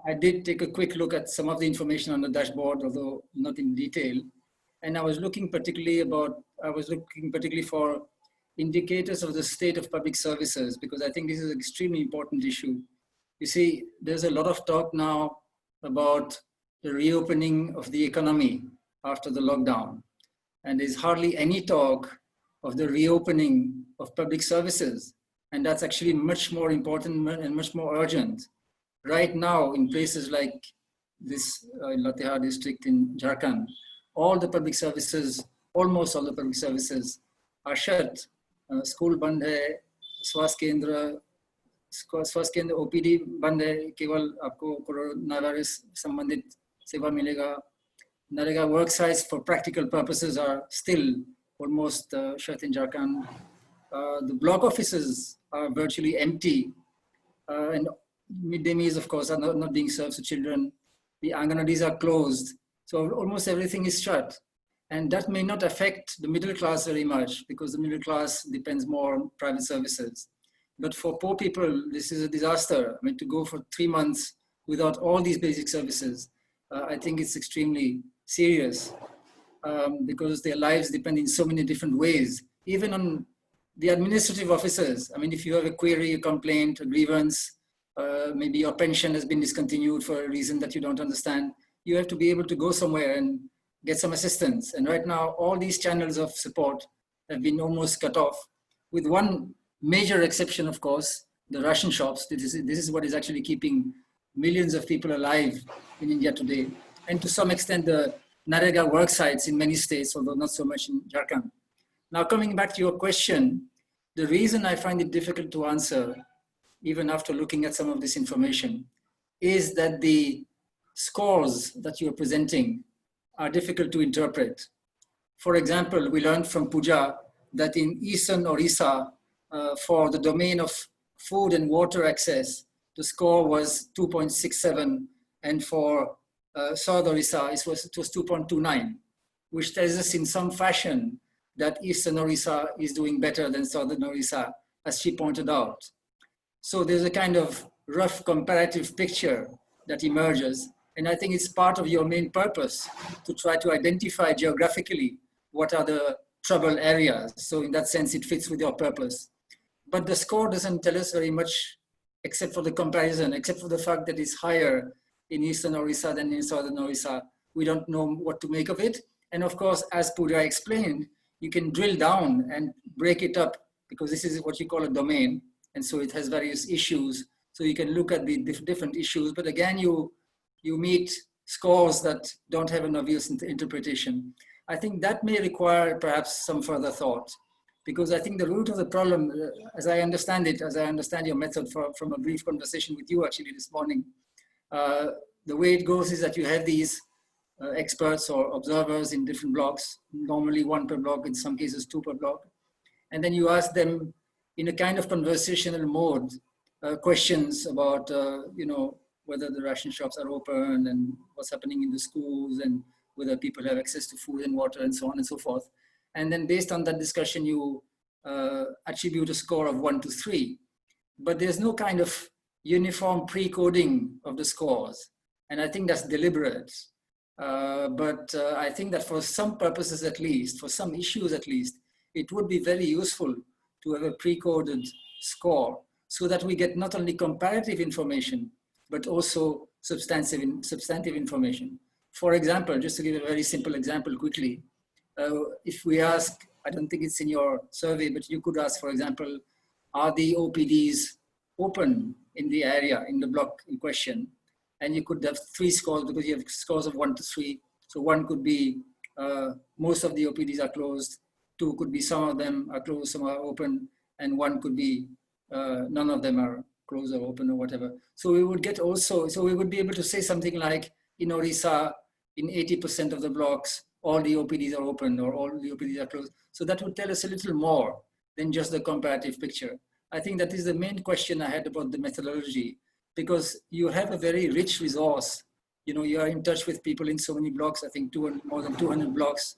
I did take a quick look at some of the information on the dashboard, although not in detail. And I was looking particularly for indicators of the state of public services, because I think this is an extremely important issue. You see, there's a lot of talk now about the reopening of the economy after the lockdown. And there's hardly any talk of the reopening of public services. And that's actually much more important and much more urgent. Right now, in places like this Latehar district in Jharkhand, all the public services, almost all the public services are shut. School band hai, swasth kendra OPD band hai, keval aapko coronavirus sambandhit seva milega. Narega work sites for practical purposes are still almost shut in Jharkhand. The block offices are virtually empty, and midday meals, of course, are not being served to children. The Anganwadis are closed, so almost everything is shut. And that may not affect the middle class very much, because the middle class depends more on private services. But for poor people, this is a disaster. I mean, to go for 3 months without all these basic services, I think it's extremely serious, because their lives depend in so many different ways, even on the administrative officers. I mean, if you have a query, a complaint, a grievance, maybe your pension has been discontinued for a reason that you don't understand, you have to be able to go somewhere and get some assistance. And right now, all these channels of support have been almost cut off, with one major exception, of course, the ration shops. This is what is actually keeping millions of people alive in India today. And to some extent, the Narega work sites in many states, although not so much in Jharkhand. Now, coming back to your question, the reason I find it difficult to answer, even after looking at some of this information, is that the scores that you're presenting are difficult to interpret. For example, we learned from Pooja that in Eastern Orissa, for the domain of food and water access, the score was 2.67, and for South Orissa, it was 2.29, which tells us in some fashion that Eastern Orissa is doing better than Southern Orissa, as she pointed out. So there's a kind of rough comparative picture that emerges. And I think it's part of your main purpose to try to identify geographically what are the trouble areas. So in that sense, it fits with your purpose. But the score doesn't tell us very much, except for the comparison, except for the fact that it's higher in Eastern Orissa than in Southern Orissa. We don't know what to make of it. And of course, as Pooja explained, you can drill down and break it up, because this is what you call a domain. And so it has various issues. So you can look at the different issues, but again, you meet scores that don't have an obvious interpretation. I think that may require perhaps some further thought, because I think the root of the problem, as I understand it, as I understand your method from a brief conversation with you actually this morning, the way it goes is that you have these experts or observers in different blocks, normally 1 per block, in some cases 2 per block. And then you ask them in a kind of conversational mode, questions about, whether the ration shops are open and what's happening in the schools and whether people have access to food and water and so on and so forth. And then based on that discussion, you attribute a score of 1 to 3. But there's no kind of uniform pre-coding of the scores. And I think that's deliberate. But I think that for some purposes at least, for some issues at least, it would be very useful to have a pre-coded score so that we get not only comparative information, but also substantive information. For example, just to give a very simple example quickly, if we ask, I don't think it's in your survey, but you could ask, for example, are the OPDs open in the area, in the block in question? And you could have 3 scores because you have scores of 1 to 3. So 1 could be most of the OPDs are closed, 2 could be some of them are closed, some are open, and 1 could be none of them are closed or open or whatever. So we would get also, so we would be able to say something like in Orissa, in 80% of the blocks, all the OPDs are open or all the OPDs are closed. So that would tell us a little more than just the comparative picture. I think that is the main question I had about the methodology, because you have a very rich resource. You are in touch with people in so many blocks, I think more than 200 blocks,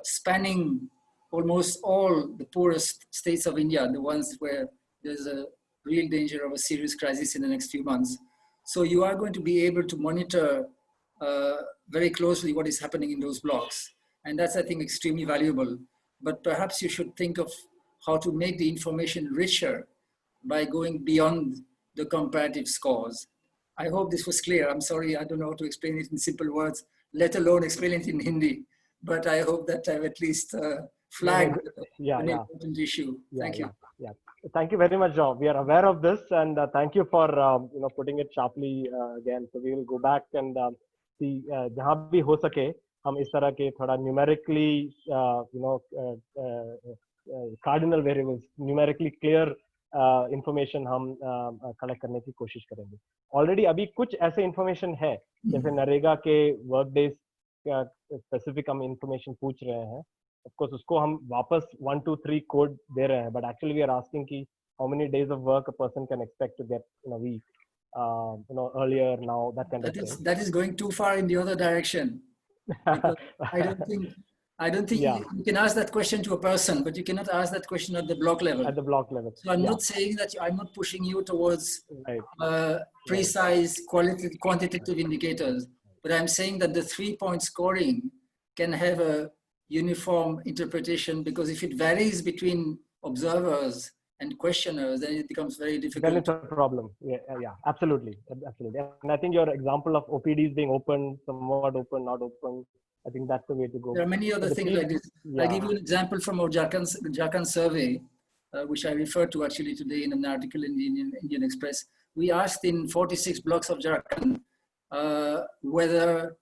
spanning almost all the poorest states of India, the ones where there's a real danger of a serious crisis in the next few months. So you are going to be able to monitor very closely what is happening in those blocks. And that's, I think, extremely valuable. But perhaps you should think of how to make the information richer by going beyond the comparative scores. I hope this was clear. I'm sorry, I don't know how to explain it in simple words, let alone explain it in Hindi. But I hope that I've at least flagged Yeah, an yeah. important issue. Yeah, Thank you. yeah. Thank you very much, John. We are aware of this, and thank you for putting it sharply again. So we will go back and see जहाँ भी हो सके हम इस तरह के थोड़ा numerically cardinal variables, numerically clear information हम collect करने की कोशिश करेंगे. Already अभी कुछ ऐसे information है जैसे नरेगा के work days specific हम information पूछ रहे हैं. Of course उसको हम वापस 1 2 3 कोड दे रहे हैं, but actually we are asking कि how many days of work a person can expect to get in a week, earlier, now, that kind of thing. That is going too far in the other direction. Because I don't think Yeah. you can ask that question to a person, but you cannot ask that question at the block level. At the block level. So I'm Yeah. not saying that I'm not pushing you towards Right. precise quantitative indicators, but I'm saying that the 3-point scoring can have a uniform interpretation, because if it varies between observers and questioners, then it becomes very difficult. Then it's a problem. Yeah, absolutely. And I think your example of OPDs being open, somewhat open, not open, I think that's the way to go. There are many other things like this. Yeah. I'll give you an example from our Jharkhand survey, which I referred to actually today in an article in the Indian Express. We asked in 46 blocks of Jharkhand whether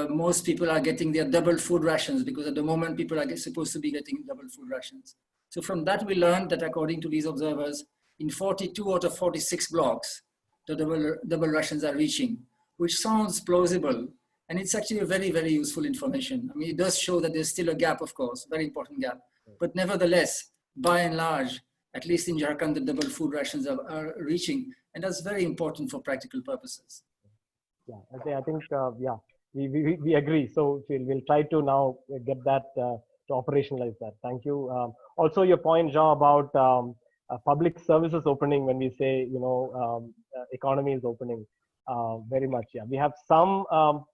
most people are getting their double food rations, because at the moment people are supposed to be getting double food rations. So from that we learned that according to these observers, in 42 out of 46 blocks, the double rations are reaching, which sounds plausible. And it's actually a very, very useful information. I mean, it does show that there's still a gap, of course, very important gap. But nevertheless, by and large, at least in Jharkhand, the double food rations are reaching. And that's very important for practical purposes. Yeah, I think we agree. So we'll try to now get that to operationalize that. Thank you. Also, your point, Jean, about public services opening when we say, economy is opening. Very much, yeah. We have some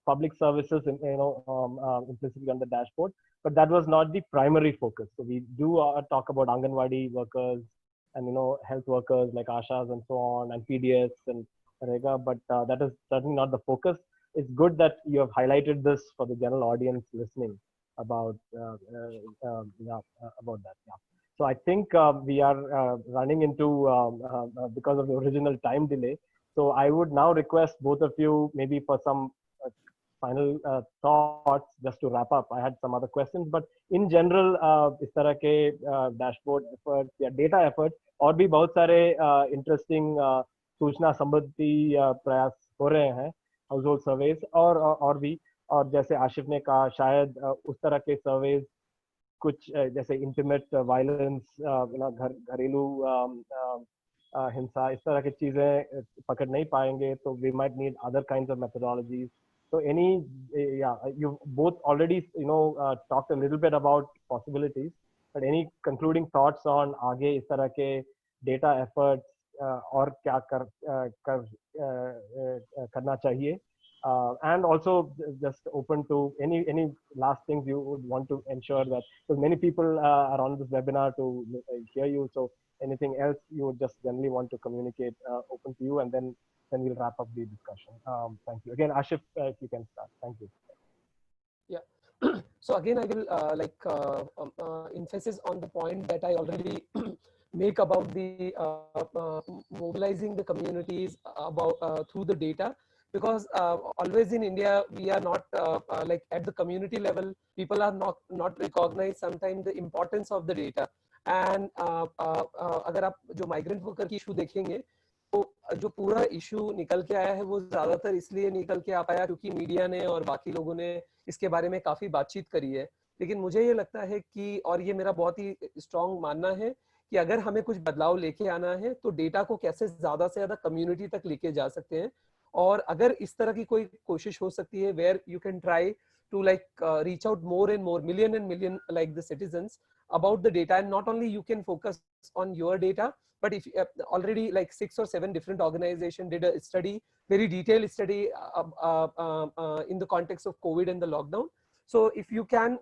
public services, implicitly on the dashboard, but that was not the primary focus. So we do talk about Anganwadi workers and health workers like Ashas and so on, and PDS and Rega, but that is certainly not the focus. It's good that you have highlighted this for the general audience listening about about that. Yeah. So I think we are running into because of the original time delay. So I would now request both of you maybe for some final thoughts just to wrap up. I had some other questions, but in general, इस तरह के dashboard efforts या data efforts और भी बहुत सारे interesting सूचना संबंधी प्रयास हो रहे हैं, household surveys और भी, और जैसे आशिफ ने कहा शायद उस तरह के surveys कुछ जैसे intimate violence, घरेलू हिंसा, इस तरह की चीजें पकड़ नहीं पाएंगे, तो we might need other kinds of methodologies. So you both already talked a little bit about possibilities, but any concluding thoughts on आगे इस तरह के data efforts और क्या करना चाहिए, and also just open to any last things you would want to ensure that, because many people are on this webinar to hear you, so anything else you would just generally want to communicate, open to you, and then we'll wrap up the discussion. Thank you. Again, Ashif, if you can start. Thank you. Yeah. So again, I will emphasis on the point that I already make about the mobilizing the communities about through the data, because always in India we are not like at the community level, people are not recognize sometimes the importance of the data. And अगर आप जो migrant worker की issue देखेंगे, तो जो पूरा issue निकल के आया है वो ज्यादातर इसलिए निकल के आ पाया क्योंकि मीडिया ने और बाकी लोगों ने इसके बारे में काफी बातचीत करी है. लेकिन मुझे ये लगता है कि, और ये मेरा बहुत ही स्ट्रॉन्ग मानना है कि अगर हमें कुछ बदलाव लेके आना है तो डेटा को कैसे ज्यादा से ज्यादा कम्युनिटी तक लेके जा सकते हैं. और अगर इस तरह की कोई कोशिश हो सकती है where you can try to reach out more and more, million and million like the citizens about the data, and not only you can focus on your data, but if already like 6 or 7 different organizations did a study, very detailed study in the context of COVID and the lockdown. So if you can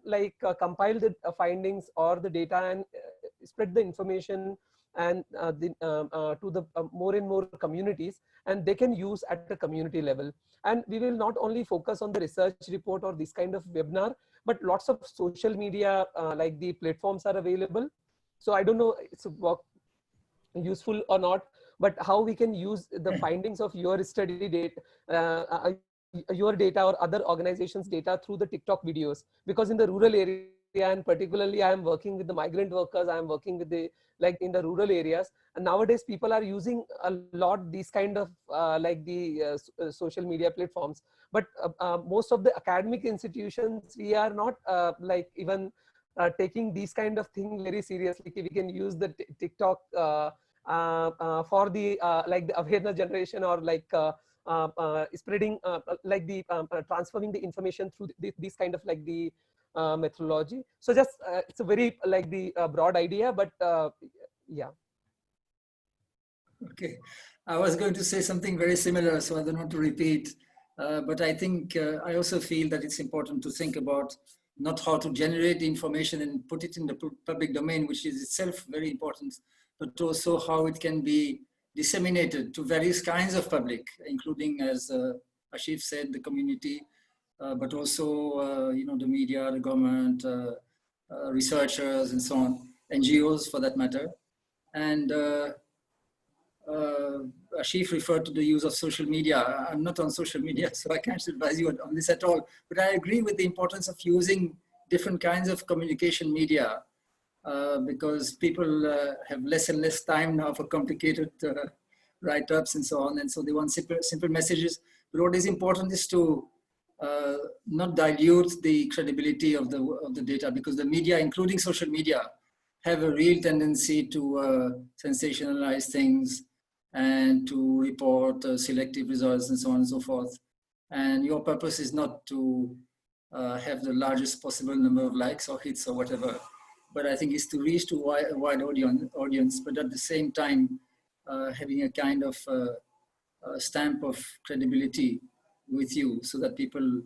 compile the findings or the data and spread the information and to the more and more communities, and they can use at the community level. And we will not only focus on the research report or this kind of webinar, but lots of social media like the platforms are available. So I don't know it's useful or not, but how we can use the findings of your study data, your data or other organizations data through the TikTok videos, because in the rural area, and particularly I am working with the migrant workers, I am working with the, like in the rural areas, and nowadays people are using a lot these kind of like the social media platforms, but most of the academic institutions, we are not like even taking these kind of thing very seriously. We can use the TikTok for the like the awareness generation, or like spreading like the transforming the information through these kind of like the methodology. So just it's a very like the broad idea, but yeah. Okay, I was going to say something very similar, so I don't want to repeat. But I think I also feel that it's important to think about not how to generate the information and put it in the public domain, which is itself very important, but also how it can be disseminated to various kinds of public, including, as Ashif said, the community, but also you know, the media, the government, researchers, and so on, NGOs for that matter. And Ashif referred to the use of social media. I'm not on social media, so I can't advise you on this at all. But I agree with the importance of using different kinds of communication media because people have less and less time now for complicated write-ups and so on. And so they want simple messages. But what is important is to not dilute the credibility of the data, because the media, including social media, have a real tendency to sensationalize things and to report selective results and so on and so forth. And your purpose is not to have the largest possible number of likes or hits or whatever, but I think it's to reach to a wide audience, but at the same time, having a kind of stamp of credibility with you so that people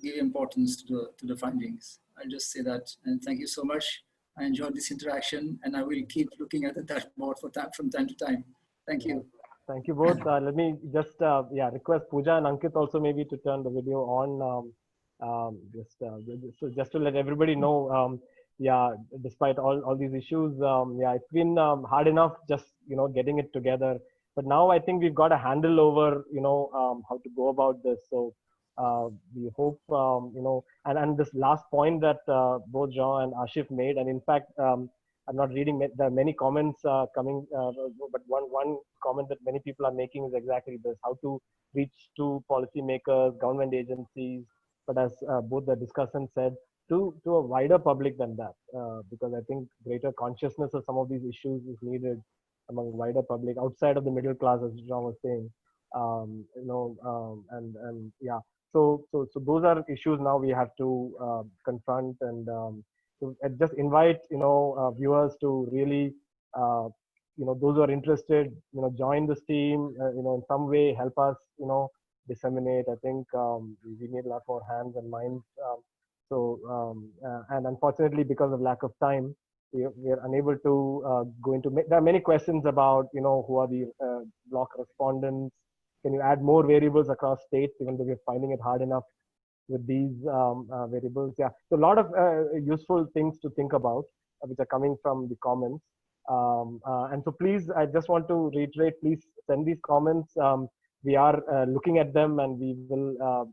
give importance to the findings. I'll just say that, and thank you so much. I enjoyed this interaction, and I will keep looking at the dashboard from time to time. Thank you. Thank you both. Let me just request Pooja and Ankit also maybe to turn the video on, just to let everybody know. Despite all these issues, it's been hard enough just getting it together. But now I think we've got a handle over how to go about this. So we hope and this last point that both Jean and Ashif made, and in fact I'm not reading, there are many comments coming, but one comment that many people are making is exactly this: how to reach to policymakers, government agencies, but as both the discussants said, to a wider public than that, because I think greater consciousness of some of these issues is needed among wider public outside of the middle class, as Jean was saying. So those are issues now we have to confront, and so I just invite viewers to really those who are interested, join this team, in some way help us disseminate. I think we need a lot more hands and minds. And unfortunately, because of lack of time, we are unable to go into. There are many questions about who are the block respondents. Can you add more variables across states, even though we're finding it hard enough with these variables? Yeah, so a lot of useful things to think about, which are coming from the comments. And so please, I just want to reiterate, please send these comments. We are looking at them, and we will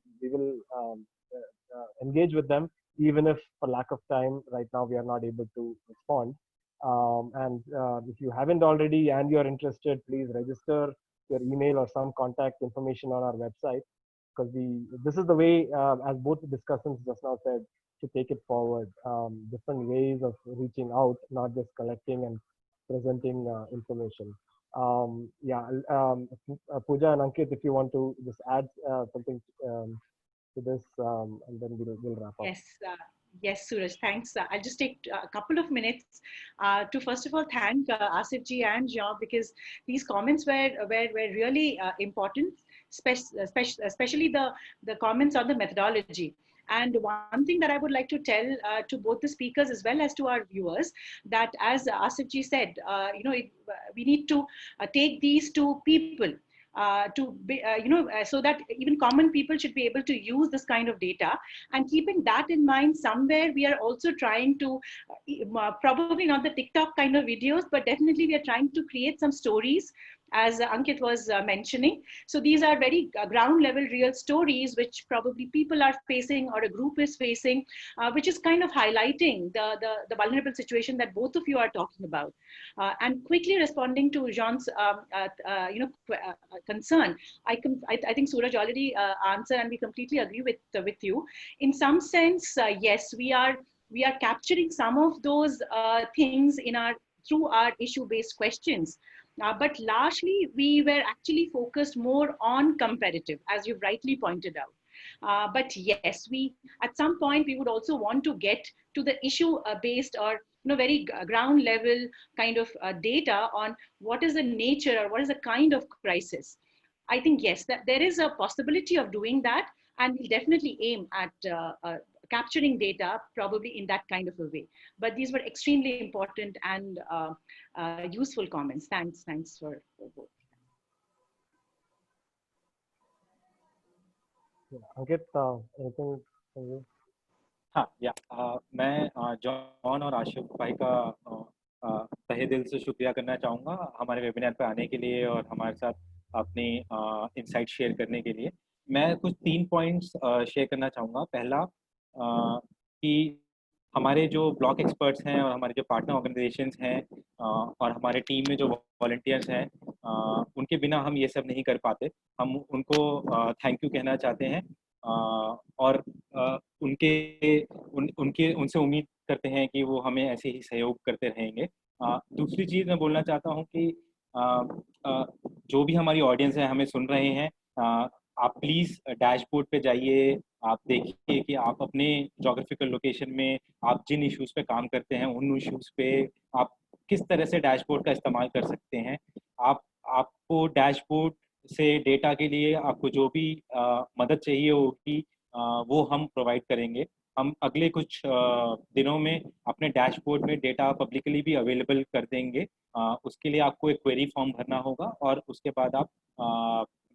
engage with them, even if for lack of time right now we are not able to respond. And if you haven't already and you're interested, please register your email or some contact information on our website, because this is the way, as both the discussants just now said, to take it forward. Different ways of reaching out, not just collecting and presenting information. Pooja and Ankit, if you want to just add something to this, and then we'll wrap up. Yes, Suraj, thanks. I'll just take a couple of minutes to first of all thank Asif ji and Jean, because these comments were really important, especially the comments on the methodology. And one thing that I would like to tell to both the speakers as well as to our viewers, that as Asif ji said, we need to take these to people. to be, so that even common people should be able to use this kind of data. And keeping that in mind, somewhere we are also trying to, probably not the TikTok kind of videos, but definitely we are trying to create some stories, as Ankit was mentioning. So these are very ground level real stories which probably people are facing or a group is facing, which is kind of highlighting the vulnerable situation that both of you are talking about. And quickly responding to Jean's concern, I think Suraj already answered, and we completely agree with you. In some sense, yes, we are capturing some of those things in our through our issue-based questions. But largely, we were actually focused more on comparative, as you rightly pointed out. But yes, we at some point we would also want to get to the issue-based or very ground level kind of data on what is the nature or what is the kind of crisis. I think yes, that there is a possibility of doing that, and we'll definitely aim at capturing data probably in that kind of a way. But these were extremely important and useful comments. Thanks for both. Ankit, anything from you? हाँ या मैं John और आशिफ भाई का तहे दिल से शुक्रिया करना चाहूँगा हमारे वेबिनार पे आने के लिए और हमारे साथ अपनी इनसाइट शेयर करने के लिए। मैं कुछ 3 पॉइंट्स शेयर करना चाहूँगा। पहला कि हमारे जो ब्लॉक एक्सपर्ट्स हैं और हमारे जो पार्टनर ऑर्गेनाइजेशंस हैं और हमारे टीम में जो वॉलंटियर्स हैं उनके बिना हम ये सब नहीं कर पाते। हम उनको थैंक यू कहना चाहते हैं और उनसे उम्मीद करते हैं कि वो हमें ऐसे ही सहयोग करते रहेंगे। दूसरी चीज़ मैं बोलना चाहता हूँ कि जो भी हमारी ऑडियंस है हमें सुन रहे हैं, आप प्लीज़ डैशबोर्ड पे जाइए, आप देखिए कि आप अपने जोग्राफिकल लोकेशन में आप जिन इश्यूज़ पे काम करते हैं उन इश्यूज़ पे आप किस तरह से डैशबोर्ड का इस्तेमाल कर सकते हैं। आपको डैशबोर्ड से डेटा के लिए आपको जो भी मदद चाहिए होगी वो हम प्रोवाइड करेंगे। हम अगले कुछ दिनों में अपने डैशबोर्ड में डेटा पब्लिकली भी अवेलेबल कर देंगे। उसके लिए आपको एक क्वेरी फॉर्म भरना होगा और उसके बाद आप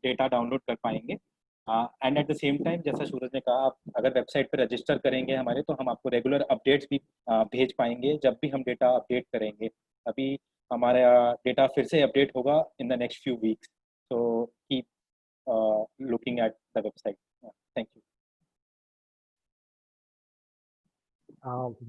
डेटा डाउनलोड कर पाएंगे। And at the same time जैसा सूरज ने कहा, आप अगर वेबसाइट पर रजिस्टर करेंगे हमारे, तो हम आपको रेगुलर अपडेट्स भी भेज पाएंगे जब भी हम डेटा अपडेट करेंगे। अभी हमारा डेटा फिर से अपडेट होगा in the next few weeks, so keep looking at the website. Thank you.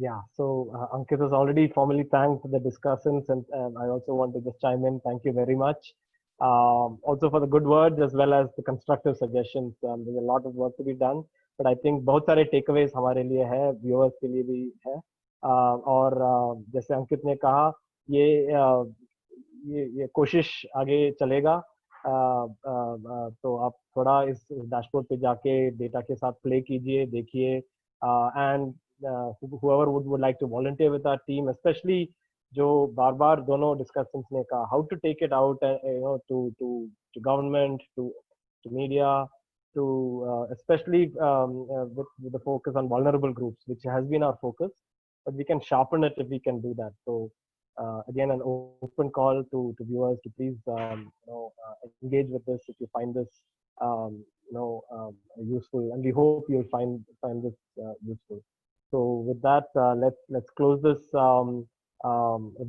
Yeah, so Ankit has already formally thanked the discussants, and I also want to just chime in. Thank you very much. Also for the good words as well as the constructive suggestions. There's a lot of work to be done, but I think बहुत सारे takeaways हमारे लिए है, viewers के लिए भी है। और जैसे अंकित ने कहा, ये कोशिश आगे चलेगा। तो आप थोड़ा इस डैशबोर्ड पे जाके डेटा के साथ प्ले कीजिए, देखिए, and whoever would like to volunteer with our team, especially जो बार-बार दोनों discussants ने कहा, how to take it out, to government, to media, to especially with the focus on vulnerable groups, which has been our focus, but we can sharpen it if we can do that. So again, an open call to viewers to please engage with this if you find this useful, and we hope you'll find this useful. So with that, let's close this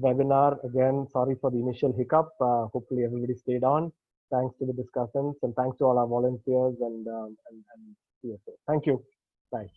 webinar. Again, sorry for the initial hiccup. Hopefully everybody stayed on. Thanks to the discussants, and thanks to all our volunteers and CSA. Thank you. Bye.